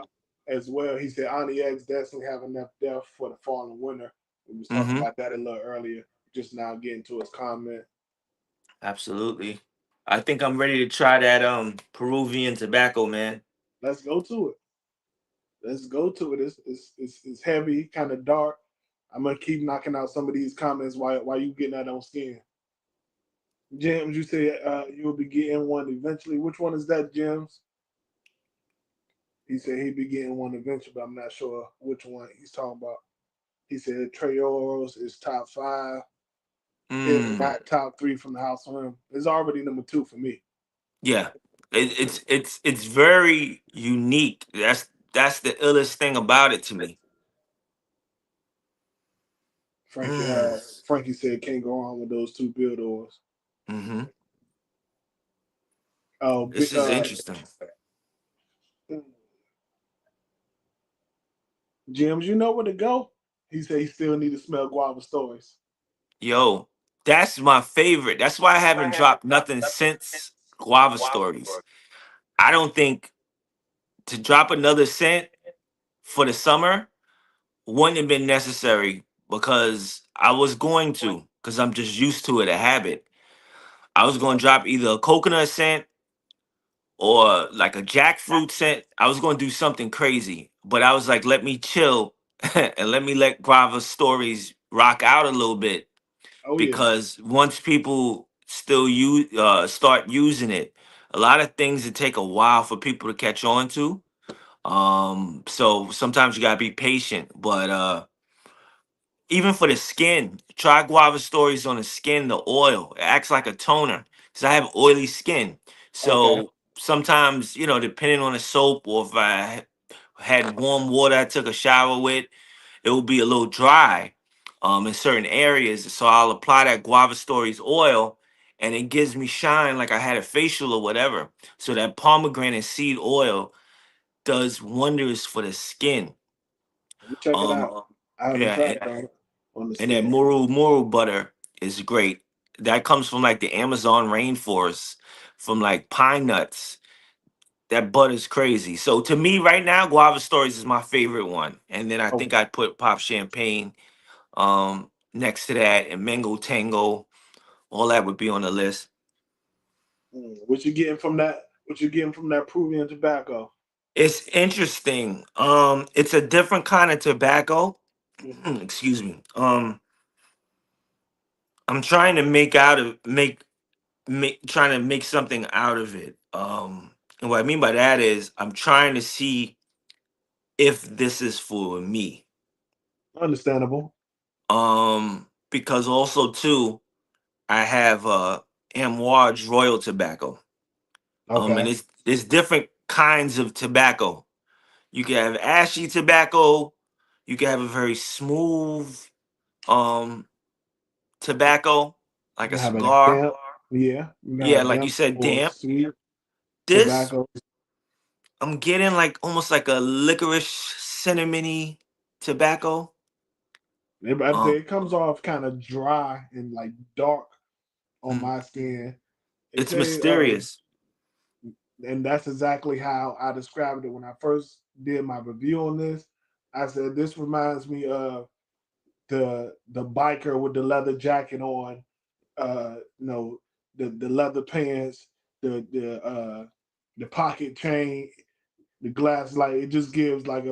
as well. He said Ani X definitely have enough depth for the fall and winter. We was talking
Hmm.
about that a little earlier. Just now getting to his comment.
Absolutely. I think I'm ready to try that Peruvian tobacco, man.
Let's go to it. Let's go to it. It's heavy, kind of dark. I'm gonna keep knocking out some of these comments while you getting that on skin. James, you said you'll be getting one eventually. Which one is that, James? He said he'd be getting one eventually, but I'm not sure which one he's talking about. He said Trayoros is top five, if
Mm,
not top three from the house on him. It's already number two for me.
yeah. It's very unique. That's the illest thing about it to me. Mm,
Frankie said can't go on with those two builders.
hmm.
Oh,
This is interesting.
James, you know where to go. He said he still need to smell guava stories.
Yo, that's my favorite. That's why I haven't dropped nothing since Guava Stories. I don't think to drop another scent for the summer wouldn't have been necessary because I was going to, because I'm just used to it, a habit. I was going to drop either a coconut scent or like a jackfruit scent. I was going to do something crazy, but I was like, let me chill and let me let Guava stories rock out a little bit,
Oh yeah.
because once people still use start using it, a lot of things that take a while for people to catch on to. So sometimes you gotta be patient, but even for the skin, try guava stories on the skin, the oil. It acts like a toner. Because I have oily skin.
Okay.
So sometimes, depending on the soap, or if I had warm water I took a shower with, it will be a little dry in certain areas. So I'll apply that guava stories oil, and it gives me shine like I had a facial or whatever. So that pomegranate seed oil does wonders for the skin.
Let me check it
Um
out. I haven't
yeah,
tried that on the
and that
skin.
muru butter is great. That comes from like the Amazon rainforest, from like pine nuts. That butter's crazy. So to me, right now, Guava Stories is my favorite one. And then I
Oh,
think I'd put Pop Champagne next to that, and Mango Tango. All that would be on the list.
what you getting from that? What you getting from that Peruvian tobacco?
It's interesting. It's a different kind of tobacco.
Hmm.
Excuse me. I'm trying to make something out of it. And what I mean by that is I'm trying to see if this is for me.
Understandable.
Because also too, I have Amouage Royal Tobacco. And
Okay.
it's different kinds of tobacco. You can have ashy tobacco, you can have a very smooth um tobacco, like
You
a
have a
cigar.
damp, yeah. You can
Yeah,
have
like you
damp
said,
or
damp.
sweet
This
tobacco.
I'm getting like almost like a licorice cinnamony tobacco.
I'd say
Um,
it comes off kind of dry and like dark on
mm,
my skin. It
it's
say,
mysterious.
and that's exactly how I described it when I first did my review on this. I said this reminds me of the biker with the leather jacket on, the leather pants, the pocket chain, the glass. Like it just gives like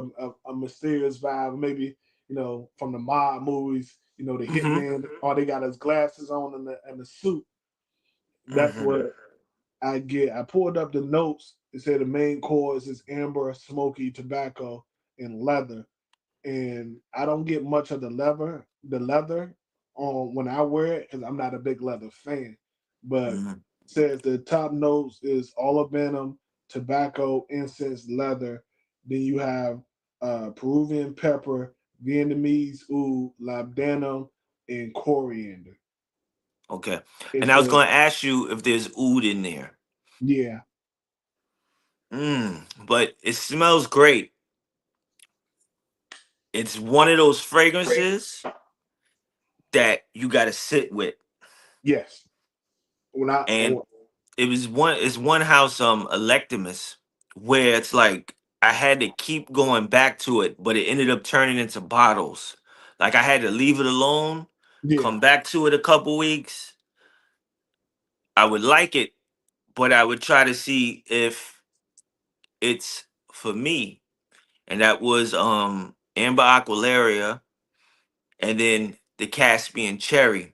a mysterious vibe. Maybe from the mob movies. The
Hmm.
hitman, all they got is glasses on and the suit. That's
Hmm.
what I get. I pulled up the notes. It said the main course is amber, smoky tobacco, and leather. And I don't get much of the leather on when I wear it because I'm not a big leather fan. But
Hmm.
says the top notes is olive venom, tobacco, incense, leather. Then you have Peruvian pepper, Vietnamese oud, labdanum, and coriander.
Okay.
It
And I was
says,
going to ask you if there's oud in there.
yeah,
But it smells great. It's one of those fragrances that you got to sit with.
yes. When I
And it's one house, Electimus, where it's like I had to keep going back to it, but it ended up turning into bottles. Like I had to leave it alone,
yeah,
come back to it a couple weeks. I would like it, but I would try to see if it's for me. And that was Amber Aqualaria, and then the Caspian Cherry,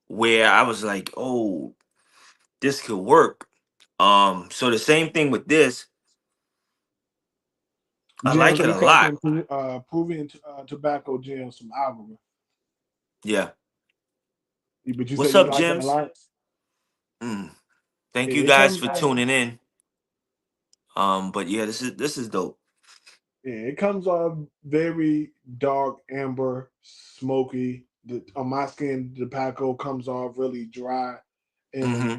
where I was like, oh, this could work. So the same thing with this. I
gems.
like
Let
it
me
a
call
lot.
some Peruvian tobacco gems from Algorithm.
Yeah.
But you
What's
said you
up,
like it a
Jims?
lot.
Mm. Thank you
It
guys
comes
for
off.
tuning in. But yeah, this is dope.
Yeah, it comes off very dark, amber, smoky. On my skin, the tobacco comes off really dry, and
Mm-hmm.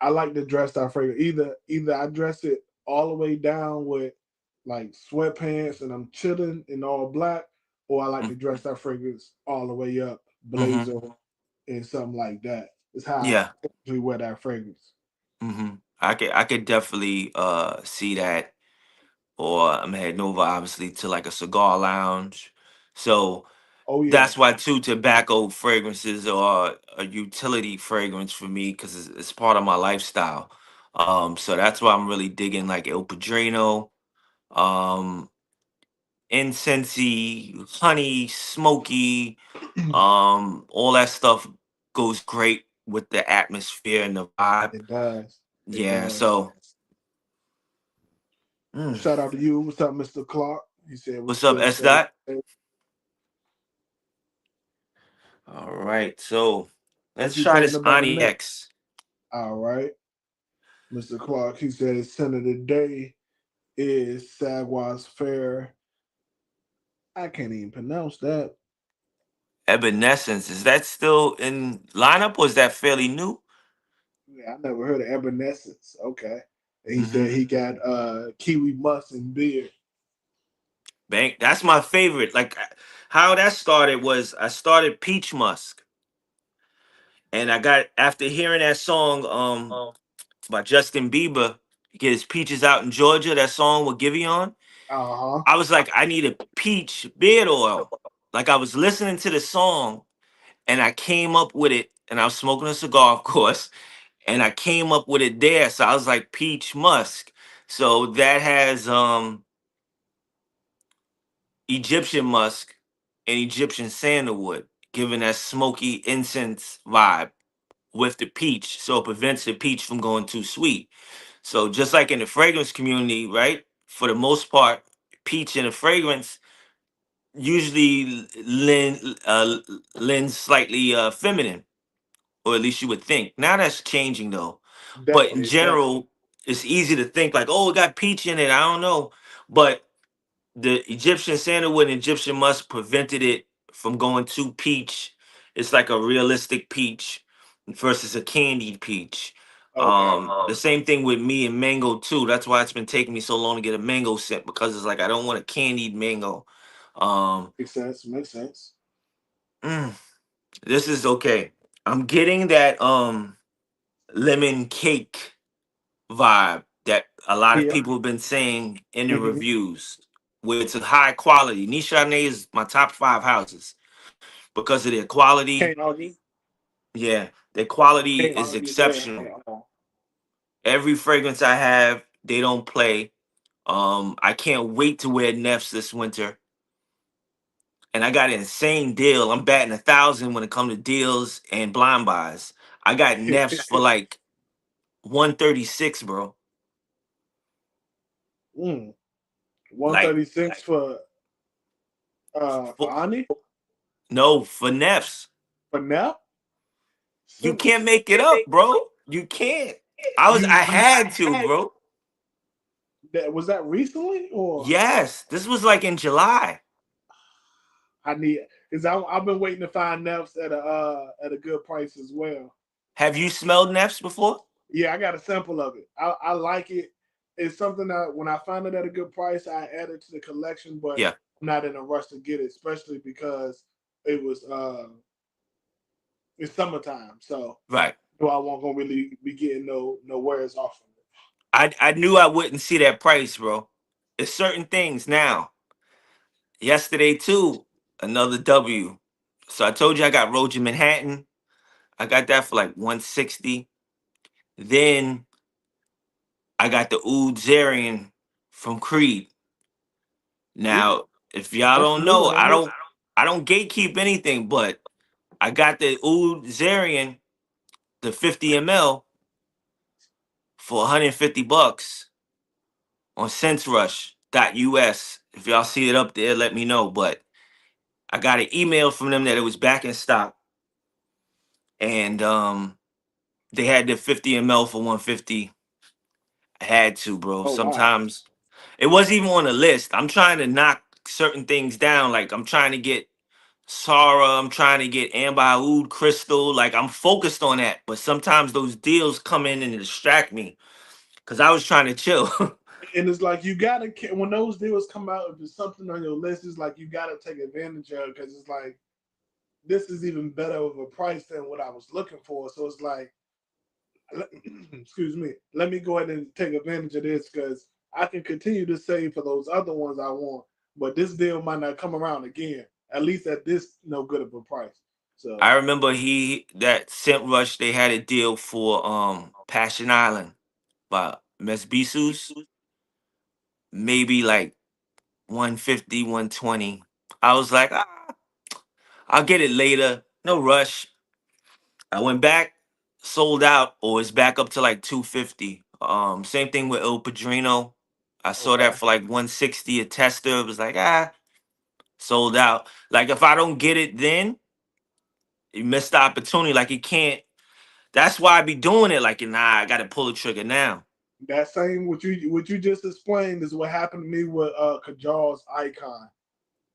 I like to dress that fragrance. Either I dress it all the way down with like sweatpants and I'm chilling in all black, or I like to dress that fragrance all the way up,
Mm-hmm.
blazer and something like that. It's how
Yeah.
I usually wear that fragrance.
Mm-hmm. I could definitely see that. Or I'm heading over obviously to like a cigar lounge. So
Oh yeah,
that's why two tobacco fragrances are a utility fragrance for me, because it's part of my lifestyle. So that's why I'm really digging like El Padrino, um, incensey, honey, smoky, all that stuff goes great with the atmosphere and the vibe.
It does. It
Yeah.
does.
So, mm.
Shout out to you. What's up, Mr. Clark? He said we
What's up,
still
S
safe.
dot? All right. So
What
let's
you
try
thinking
this
about
Ani
next?
X.
All right. Mr. Clark, he said his center today is Sagwas Fair. I can't even pronounce that.
Evanescence. Is that still in lineup or is that fairly new?
Yeah, I never heard of Evanescence. Okay. And he
Mm-hmm.
said he got kiwi must and beer.
Bank. That's my favorite. Like how that started was I started Peach Musk, and I got after hearing that song by Justin Bieber, get his peaches out in Georgia. That song with Giveon.
Uh-huh.
I was like, I need a peach beard oil. Like I was listening to the song, and I came up with it, and I was smoking a cigar, of course, and I came up with it there. So I was like, peach musk. So that has Egyptian musk and Egyptian sandalwood, giving that smoky incense vibe with the peach. So it prevents the peach from going too sweet. So just like in the fragrance community, right? For the most part, peach in a fragrance usually lends slightly feminine, or at least you would think. Now that's changing though. But in
Definitely, definitely.
general, it's easy to think like, oh, it got peach in it. I don't know. But the Egyptian sandalwood and Egyptian musk prevented it from going too peach. It's like a realistic peach versus a candied peach.
Okay.
The same thing with me and mango too. That's why it's been taking me so long to get a mango scent because it's like I don't want a candied mango. Um,
Makes sense. Makes sense.
mm, this is okay. I'm getting that lemon cake vibe that a lot of
Yeah.
people have been saying in the
Mm-hmm.
reviews, where it's a high quality. Nishane is my top five houses because of their quality.
Can't argue.
Yeah, their quality
Can't
is
argue there
exceptional.
at all.
Every fragrance I have, they don't play. I can't wait to wear Neffs this winter. And I got an insane deal. I'm batting 1,000 when it comes to deals and blind buys. I got Neffs for like 136, bro.
mm.
Like
136 for
for,
Ani?
no, for Neffs.
For now?
You
Simple.
can't make it up, bro. You can't. I
You
had to, bro.
that was that recently or
Yes, this was like in July.
I need because I've been waiting to find Neffs at a good price as well.
Have you smelled Neffs before?
Yeah, I got a sample of it. I like it. It's something that when I find it at a good price, I add it to the collection, but
Yeah,
I'm not in a rush to get it, especially because it was it's summertime. So
right.
no, I won't gonna really be getting no wares off of it.
I knew I wouldn't see that price, bro. It's certain things now. Yesterday too, another W. So I told you I got Roach in Manhattan. I got that for like 160. Then I got the Oud Zarian from Creed.
Ooh,
Now, if y'all
that's
don't
new.
know,
I
I
missed.
don't gatekeep anything, but I got the Oud Zarian, the 50 ml for 150 bucks on SenseRush.us. If y'all see it up there, let me know. But I got an email from them that it was back in stock, and they had the 50 ml for 150. I had to, bro.
Oh wow.
Sometimes it wasn't even on the list. I'm trying to knock certain things down. Like I'm trying to get Sara, I'm trying to get Amber Oud Crystal. Like I'm focused on that, but sometimes those deals come in and distract me because I was trying to chill.
And it's like you gotta when those deals come out, if there's something on your list, it's like you gotta take advantage of because it's like this is even better of a price than what I was looking for. So it's like, excuse me, let me go ahead and take advantage of this because I can continue to save for those other ones I want, but this deal might not come around again. At least at this no good of a price.
I
So
remember he that Scent Rush they had a deal for Passion Island. by Mesbisus, maybe like 150, 120. I was like, I'll get it later. No rush. I went back, sold out, or it's back up to like 250. Same thing with El Padrino. I saw that
Okay.
for like 160 a tester. It was like, sold out. Like if I don't get it then, you missed the opportunity. Like it can't. That's why I be doing it. Like, nah, I gotta pull the trigger now.
That same what you just explained is what happened to me with Kajal's Icon.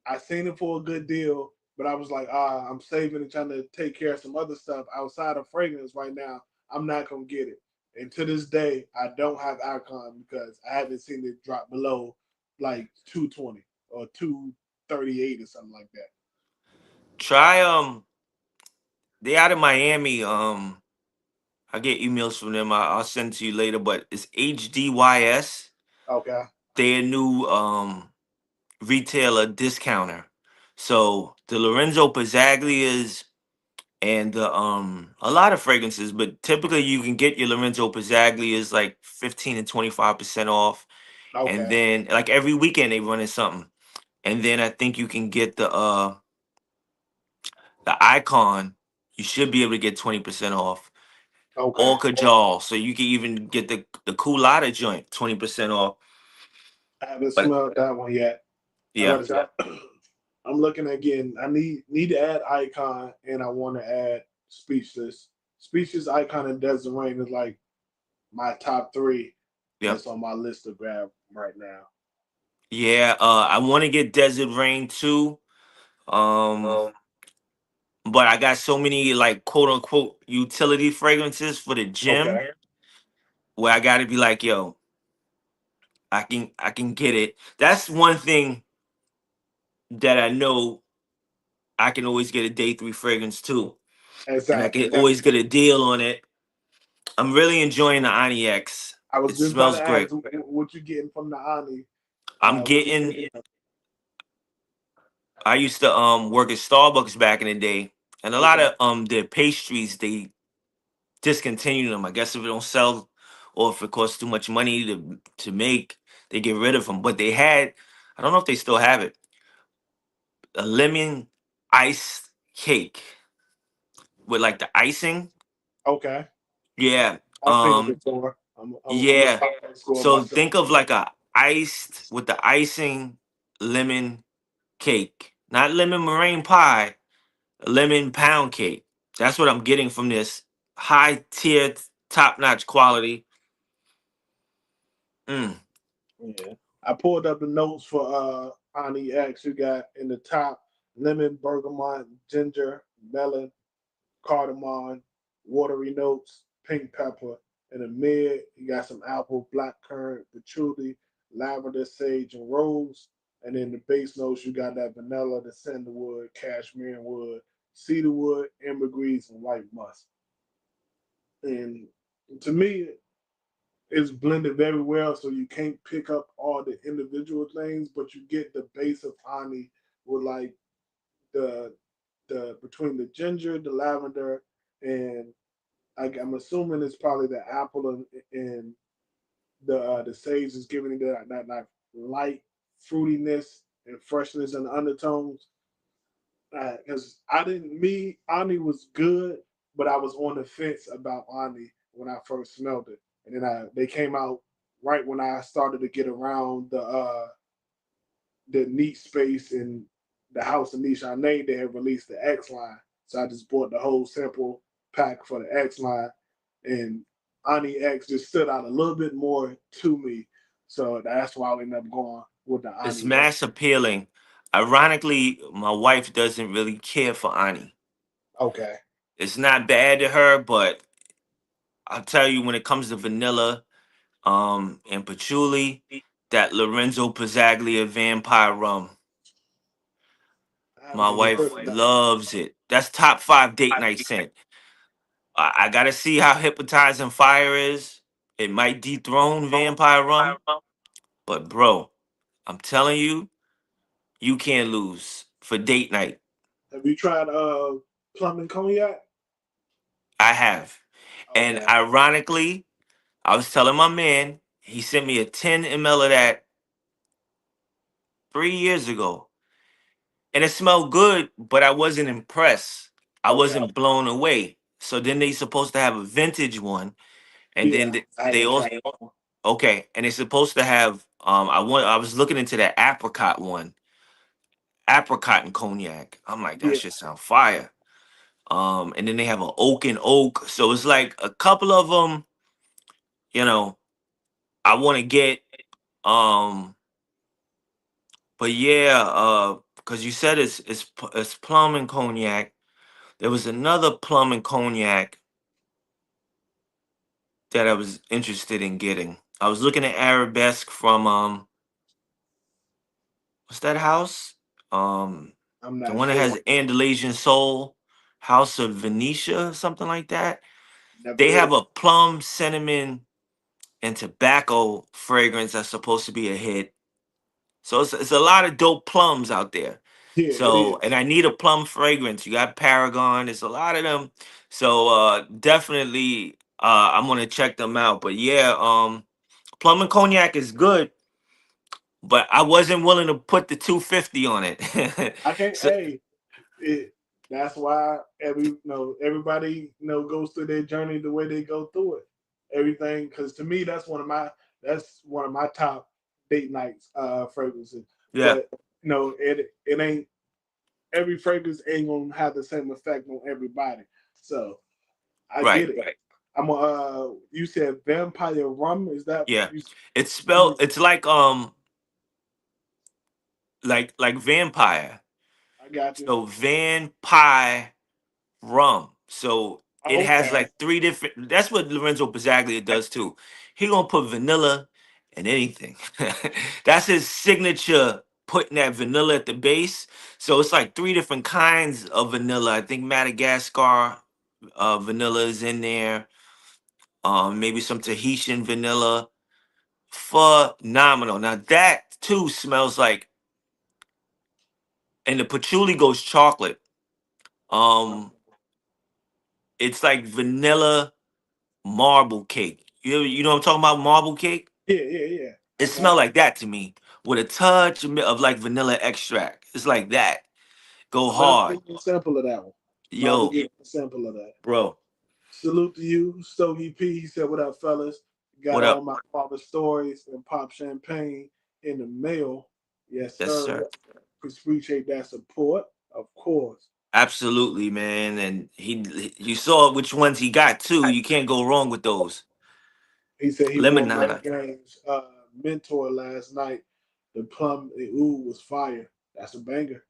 I seen it for a good deal, but I was like, I'm saving and trying to take care of some other stuff outside of fragrance right now. I'm not gonna get it. And to this day, I don't have Icon because I haven't seen it drop below like 220 or 238 or something like that.
Try they out of Miami. I get emails from them. I'll send it to you later. But it's HDYS.
Okay.
They a new retailer discounter. So the Lorenzo Pizzaglias and the a lot of fragrances, but typically you can get your Lorenzo Pizzaglias like 15 to 25% off. And
Okay.
then like every weekend they running something. And then I think you can get the icon, you should be able to get 20% off.
Okay.
Or Kajal. So you can even get the Coolada joint 20% off.
I haven't
But
smelled that one yet. I
yeah.
gotta say, I'm looking again. I need to add Icon and I want to add Speechless. Speechless, Icon, and Desert Rain is like my top three
Yep.
that's on my list to grab right now.
Yeah, I want to get Desert Rain too. Um, but I got so many like quote unquote utility fragrances for the gym
Okay.
where I got to be like, yo, I can get it. That's one thing that I know I can always get a day three fragrance too, and I can
Exactly.
always get a deal on it. I'm really enjoying the Ani X.
I was
It
just about
smells
to ask
great.
what you getting from the Ani.
I'm
What you
getting.
getting?
I used to work at Starbucks back in the day, and a lot
Okay.
of their pastries they discontinue them. I guess if it don't sell or if it costs too much money to make, they get rid of them. But they had, I don't know if they still have it, a lemon ice cake with like the icing.
Okay.
Yeah.
I've seen it before. I'm gonna
Yeah.
stop and score
So
myself.
think of like a iced with the icing lemon cake, not lemon meringue pie, a lemon pound cake. That's what I'm getting from this high tier, top notch quality. Mm.
Yeah. I pulled up the notes for Ani X. You got in the top lemon, bergamot, ginger, melon, cardamom, watery notes, pink pepper. In the mid, you got some apple, black currant, patchouli, lavender, sage, and rose. And in the base notes, you got that vanilla, the sandalwood, cashmere wood, cedarwood, ambergris, and white musk. And to me, it's blended very well, so you can't pick up all the individual things, but you get the base of honey with like the between the ginger, the lavender, and I'm assuming it's probably the apple and the sage is giving it that light fruitiness and freshness and undertones. Because I didn't me Ani was good, but I was on the fence about Ani when I first smelled it, and then they came out right when I started to get around the Neat space in the House of Niche I named. They had released the X line, so I just bought the whole sample pack for the X line, and Ani X just stood out a little bit more to me, so that's why I ended up going with the
It's
Ani X.
mass appealing. Ironically, my wife doesn't really care for Ani.
Okay,
It's not bad to her, but I'll tell you when it comes to vanilla, and patchouli, that Lorenzo Pizzaglia vampire rum.
I haven't
My
even
wife
heard of that.
loves it. That's top five date night scent. I gotta see how hypnotizing fire is. It might dethrone vampire rum, but bro, I'm telling you, you can't lose for date night.
Have you tried plum and cognac?
I have. And
Okay,
ironically, I was telling my man, he sent me a 10 ml of that 3 years ago, and it smelled good, but I wasn't impressed. I
Okay.
wasn't blown away. So then they supposed to have a vintage one, and
Yeah,
then
I
they
haven't
also
tried.
okay, and they're supposed to have I was looking into that apricot one, apricot and cognac. I'm like, that
Yeah,
shit sound fire. And then they have an oak and oak. So it's like a couple of them, you know, I want to get. Um, but yeah, because you said it's plum and cognac. There was another plum and cognac that I was interested in getting. I was looking at Arabesque from what's that house? Um,
I'm
the
not
one that
sure.
has Andalusian soul, House of Venetia, something like that.
Never
They
heard
have
of
a plum, cinnamon, and tobacco fragrance that's supposed to be a hit. So it's a lot of dope plums out there.
it. Yeah, it
So,
is.
and I need a plum fragrance. You got Paragon. There's a lot of them. So definitely, I'm gonna check them out. But yeah, plum and cognac is good, but I wasn't willing to put the 250 on it.
I can't.
So
Hey, it. That's why everybody goes through their journey the way they go through it. Everything, because to me that's one of my top date nights fragrances.
yeah,
But it ain't every fragrance ain't gonna have the same effect on everybody. So I
right.
get it. Right. You said vampire rum. Is that
Yeah,
you?
it's spelled. It's like vampire.
I got you.
So vampire rum. So it has
Okay.
like three different. That's what Lorenzo Pizzaglia does too. He gonna put vanilla in anything. That's his signature. Putting that vanilla at the base. So it's like three different kinds of vanilla. I think Madagascar vanilla is in there. Maybe some Tahitian vanilla. Phenomenal. Now that too smells like, and the patchouli goes chocolate. Um, it's like vanilla marble cake. You know what I'm talking about? Marble cake.
Yeah, yeah, yeah.
It
I got
smelled
you.
like that to me with a touch of like vanilla extract. It's like that. Go
Let us
hard,
get you a sample of that one. About to
yo,
get a sample of that.
bro.
Salute to you, Stogie P. He said, "What up, fellas? Got
What
all
up?
my father's stories and pop champagne in the mail. Yes,
Yes,
sir.
sir.
Appreciate that support, of course."
Absolutely, man. And you saw which ones he got too. You can't go wrong with those.
He said he wore Matt
Lemonade.
Game's mentor last night. The plum and ooh was fire. That's a banger.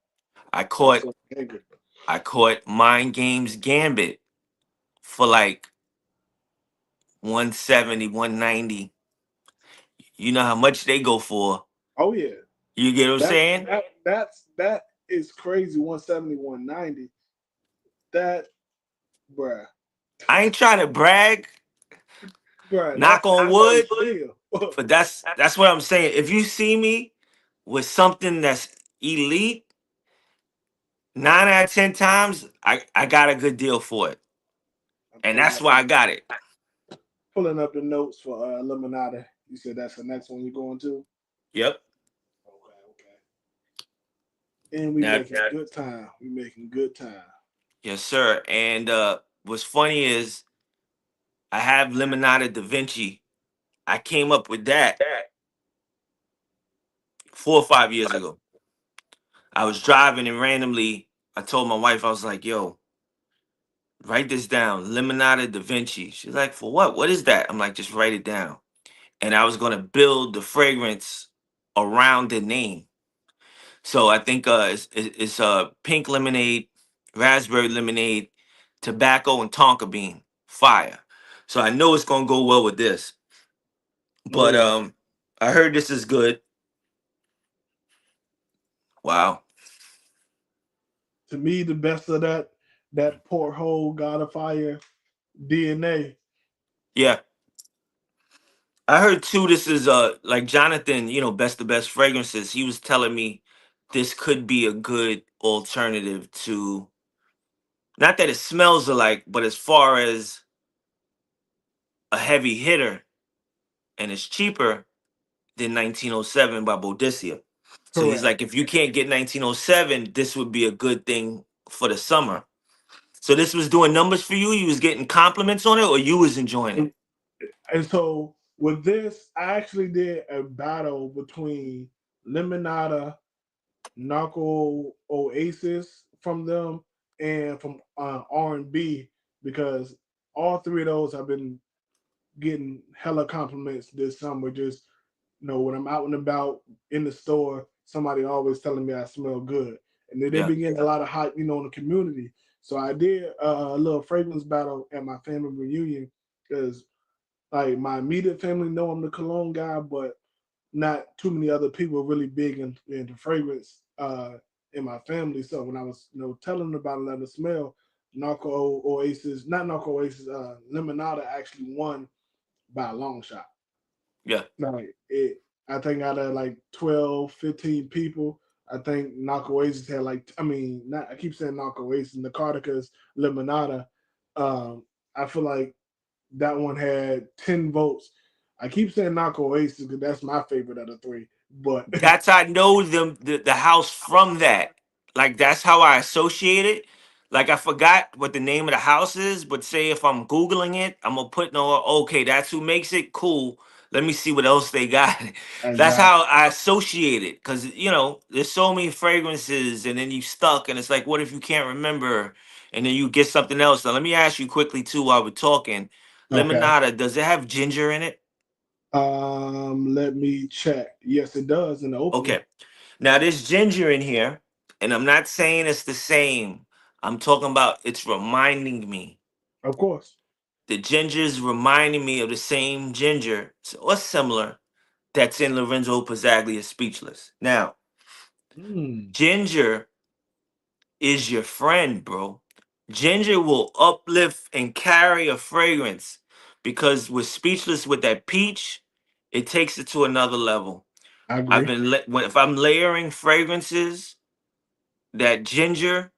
I
That's
caught
a banger.
I caught Mind Games Gambit for like 170, 190. You know how much they go for.
Oh yeah,
You get what I'm
that
saying?
that is crazy. 170, 190. That bruh,
I ain't trying to brag,
bruh.
knock
That's
on
a nice
wood,
deal.
but that's what I'm saying. If you see me with something that's elite, 9 out of 10 times, I got a good deal for it.
I'm
And
pulling
that's
up
why I got it.
the notes for Lemonade. You said that's the next one you're going to.
Yep.
Okay, okay. And we
Now,
making good time. We making good time.
yes, sir. And what's funny is I have Lemonade Da Vinci. I came up with that 4 or 5 years ago. I was driving and randomly I told my wife, I was like, yo, write this down. Lemonade Da Vinci. She's like, for what? What is that? I'm like, just write it down. And I was gonna build the fragrance around the name. So I think it's pink lemonade, raspberry lemonade, tobacco, and tonka bean. Fire. So I know it's gonna go well with this.
Oh
But
yeah.
I heard this is good. Wow.
To me, the best of that porthole God of Fire DNA.
Yeah. I heard too this is like Jonathan, best of best fragrances. He was telling me this could be a good alternative to, not that it smells alike, but as far as a heavy hitter, and it's cheaper than 1907 by Boudicca. So he's
Correct.
like, if you can't get 1907, this would be a good thing for the summer. So this was doing numbers for you. You was getting compliments on it, or you was enjoying it.
And so with this, I actually did a battle between Lemonada, Narco Oasis from them, and from R&B, because all three of those have been getting hella compliments this summer. Just when I'm out and about in the store, somebody always telling me I smell good, and they've
Yeah,
been getting a lot of hype, in the community. So I did a little fragrance battle at my family reunion, because like my immediate family know I'm the cologne guy, but not too many other people are really big into fragrance in my family. So when I was telling them about it, letting them smell, Narco Oasis, not Narco Oasis, Lemonada actually won by a long shot.
yeah.
Like I think out of like 12, 15 people, I think Narco Oasis had like, I mean, not, I keep saying Narco Oasis, Nacardica's Lemonada. Um, I feel like that one had 10 votes. I keep saying Narco Oasis because that's my favorite of the three. But
That's I know them the house from that. Like that's how I associate it. Like I forgot what the name of the house is, but say if I'm googling it, I'm gonna put no. Okay, that's who makes it. Cool. Let me see what else they got. That's how
exactly.
I associate it, because there's so many fragrances, and then you stuck, and it's like, what if you can't remember, and then you get something else. Now let me ask you quickly too while we're talking.
Okay.
Lemonada, does it have ginger in it?
Let me check. Yes, it does in the opening.
Okay. Now there's ginger in here, and I'm not saying it's the same. I'm talking about it's reminding me.
Of course.
The ginger's reminding me of the same ginger or similar that's in Lorenzo Pizzaglia's Speechless. Now,
Mm,
ginger is your friend, bro. Ginger will uplift and carry a fragrance because with Speechless with that peach, it takes it to another level.
I agree.
If I'm layering fragrances, that ginger.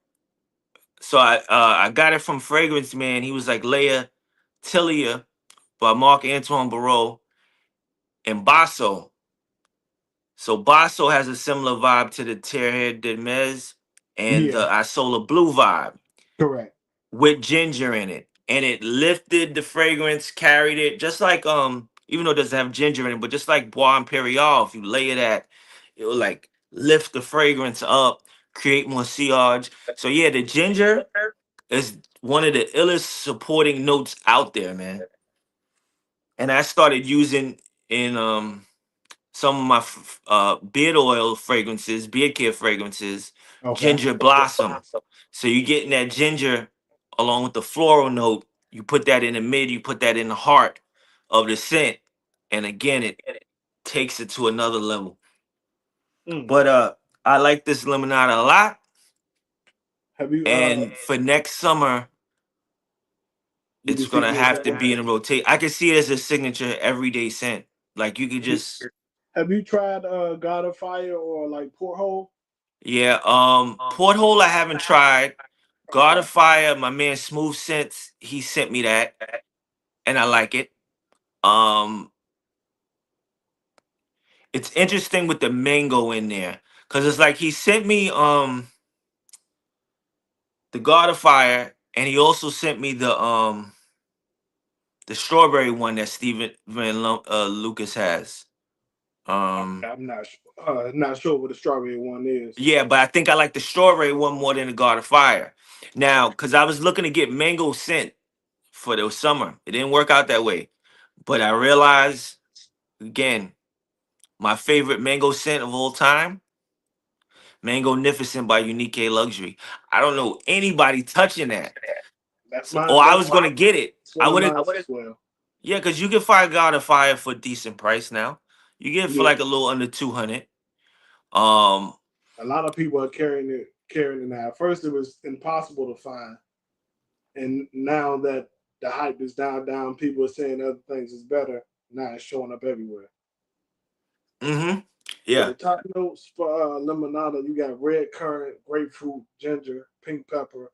So I got it from Fragrance Man. He was like Leia Tilia by Marc Antoine Barreau and Basso. So Basso has a similar vibe to the Terre de Mez and the
Yeah,
Isola Blue vibe
correct.
with ginger in it. And it lifted the fragrance, carried it, just like even though it doesn't have ginger in it, but just like Bois Imperial, if you layer that, it will like lift the fragrance up, create more sillage. So yeah, the ginger is one of the illest supporting notes out there, man. And I started using in some of my beard oil fragrances, beard care fragrances,
Okay.
ginger blossom. So you're getting that ginger along with the floral note. You put that in the mid, you put that in the heart of the scent, and again, it takes it to another level.
Mm.
But I like this lemonade a lot.
Have you
And for next summer,
you can
it's
see
gonna
this
have to be in a rotate. I can see it as a signature everyday scent. Like you could just,
have you tried God of Fire or like Porthole?
yeah. Porthole I haven't tried. God
Okay.
of Fire, my man Smooth Sense, he sent me that, and I like it. Um, it's interesting with the mango in there, cause it's like he sent me the God of Fire, and he also sent me the strawberry one that Steven Lucas has. Um,
I'm not sure what the strawberry one is.
Yeah, but I think I like the strawberry one more than the God of Fire. Now, because I was looking to get mango scent for the summer, it didn't work out that way. But I realized again, my favorite mango scent of all time, Mango Nificent by Unique Luxury. I don't know anybody touching that.
That's
So, or
mine.
I was gonna get it.
That's one
I
of
would have,
mine as well.
yeah, because you can find God of Fire for a decent price now. You get it for
Yeah,
like a little under 200. Um,
a lot of people are carrying it now. At first, it was impossible to find, and now that the hype is down, people are saying other things is better. Now it's showing up everywhere.
mm-hmm.
So
Yeah.
the top notes for limonada, you got red currant, grapefruit, ginger, pink pepper.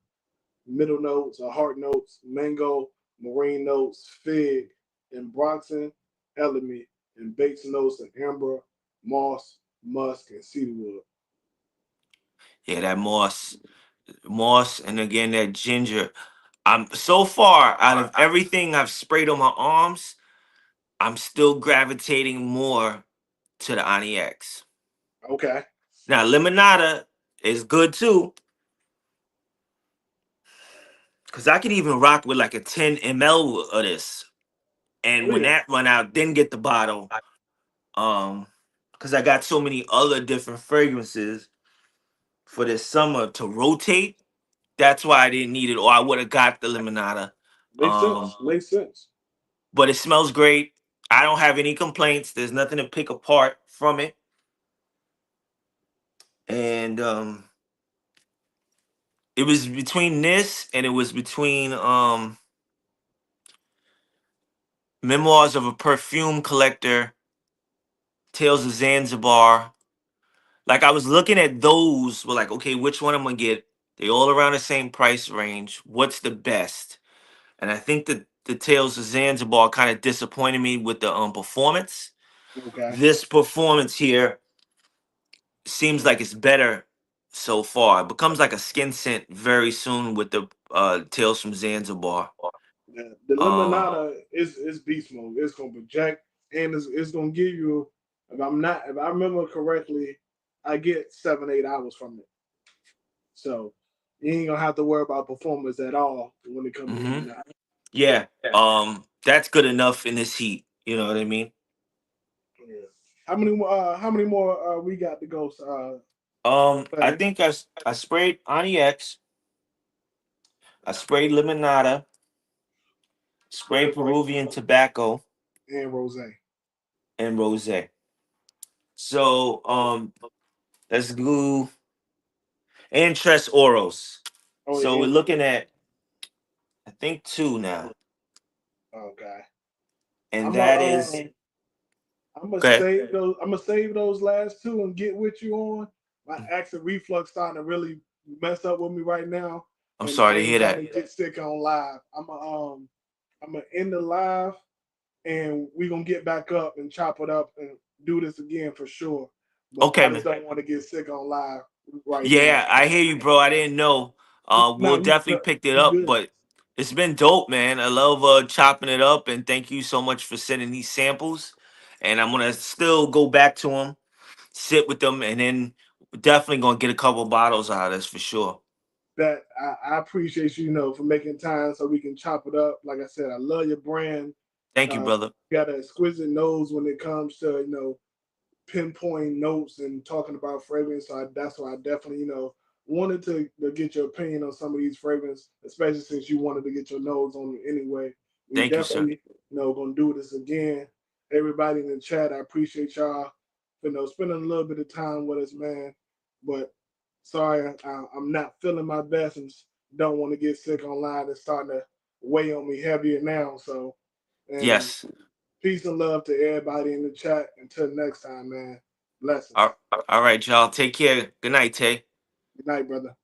Middle notes or heart notes, mango, marine notes, fig, and Bronson, elemi. and Bates notes and amber, moss, musk, and cedarwood.
Yeah, that moss, and again that ginger. I'm so far out of everything I've sprayed on my arms, I'm still gravitating more to the Onyx.
Okay.
Now, limonada is good too, because I could even rock with like a 10 ml of this. And
Oh
when
yeah.
that run out, then get the bottle. Um, because I got so many other different fragrances for this summer to rotate. That's why I didn't need it, or I would have got the limonada.
Makes
Um,
sense. Makes sense.
but it smells great. I don't have any complaints. There's nothing to pick apart from it. And it was between this and it was between Memoirs of a Perfume Collector, Tales of Zanzibar. Like I was looking at those, but like, okay, which one I'm gonna get? They all around the same price range. What's the best? And I think that the Tales of Zanzibar kind of disappointed me with the performance.
Okay.
This performance here seems like it's better so far. It becomes like a skin scent very soon with the Tales from Zanzibar.
Yeah. The
Uh,
limonada is beast mode. It's gonna project and it's gonna give you. If I remember correctly, I get 7 8 hours from it. So you ain't gonna have to worry about performance at all when it comes to
hmm
limonada.
Yeah. That's good enough in this heat. You know what I mean?
Yeah. How many more we got to go?
I
Fetti?
think I sprayed Onyx, I sprayed Limonada, sprayed Peruvian Tobacco,
And rose.
and Rosé. So let's go and Tres Oros.
Oh,
So
yeah.
we're looking at I think two now,
Okay.
and
I'm a
that is
I'm gonna
okay.
save those. I'm gonna save those last two and get with you on. My acid reflux starting to really mess up with me right now,
I'm
and I
sorry to
ain't
hear
trying
that.
to get sick on live. I'm gonna end the live, and we gonna get back up and chop it up and do this again for sure. But
Okay,
I just
man.
don't want to get sick on live right now.
Yeah, I hear you, bro. I didn't know.
Now
We'll definitely pick it
you
up,
good.
but it's been dope, man. I love chopping it up, and thank you so much for sending these samples. And I'm gonna still go back to them, sit with them, and then definitely gonna get a couple bottles out of this for sure.
That I appreciate you, for making time so we can chop it up. Like I said, I love your brand.
Thank you, brother.
You got an exquisite nose when it comes to pinpoint notes and talking about fragrance. So that's why I definitely wanted to get your opinion on some of these fragrances, especially since you wanted to get your nose on it anyway. We
Thank you, sir.
definitely gonna do this again. Everybody in the chat, I appreciate y'all for spending a little bit of time with us, man. But sorry, I'm not feeling my best and don't want to get sick online. It's starting to weigh on me heavier now. So, and
Yes.
peace and love to everybody in the chat. Until next time, man. Blessings.
All right, y'all. Take care. Good night, Tay.
Good night, brother.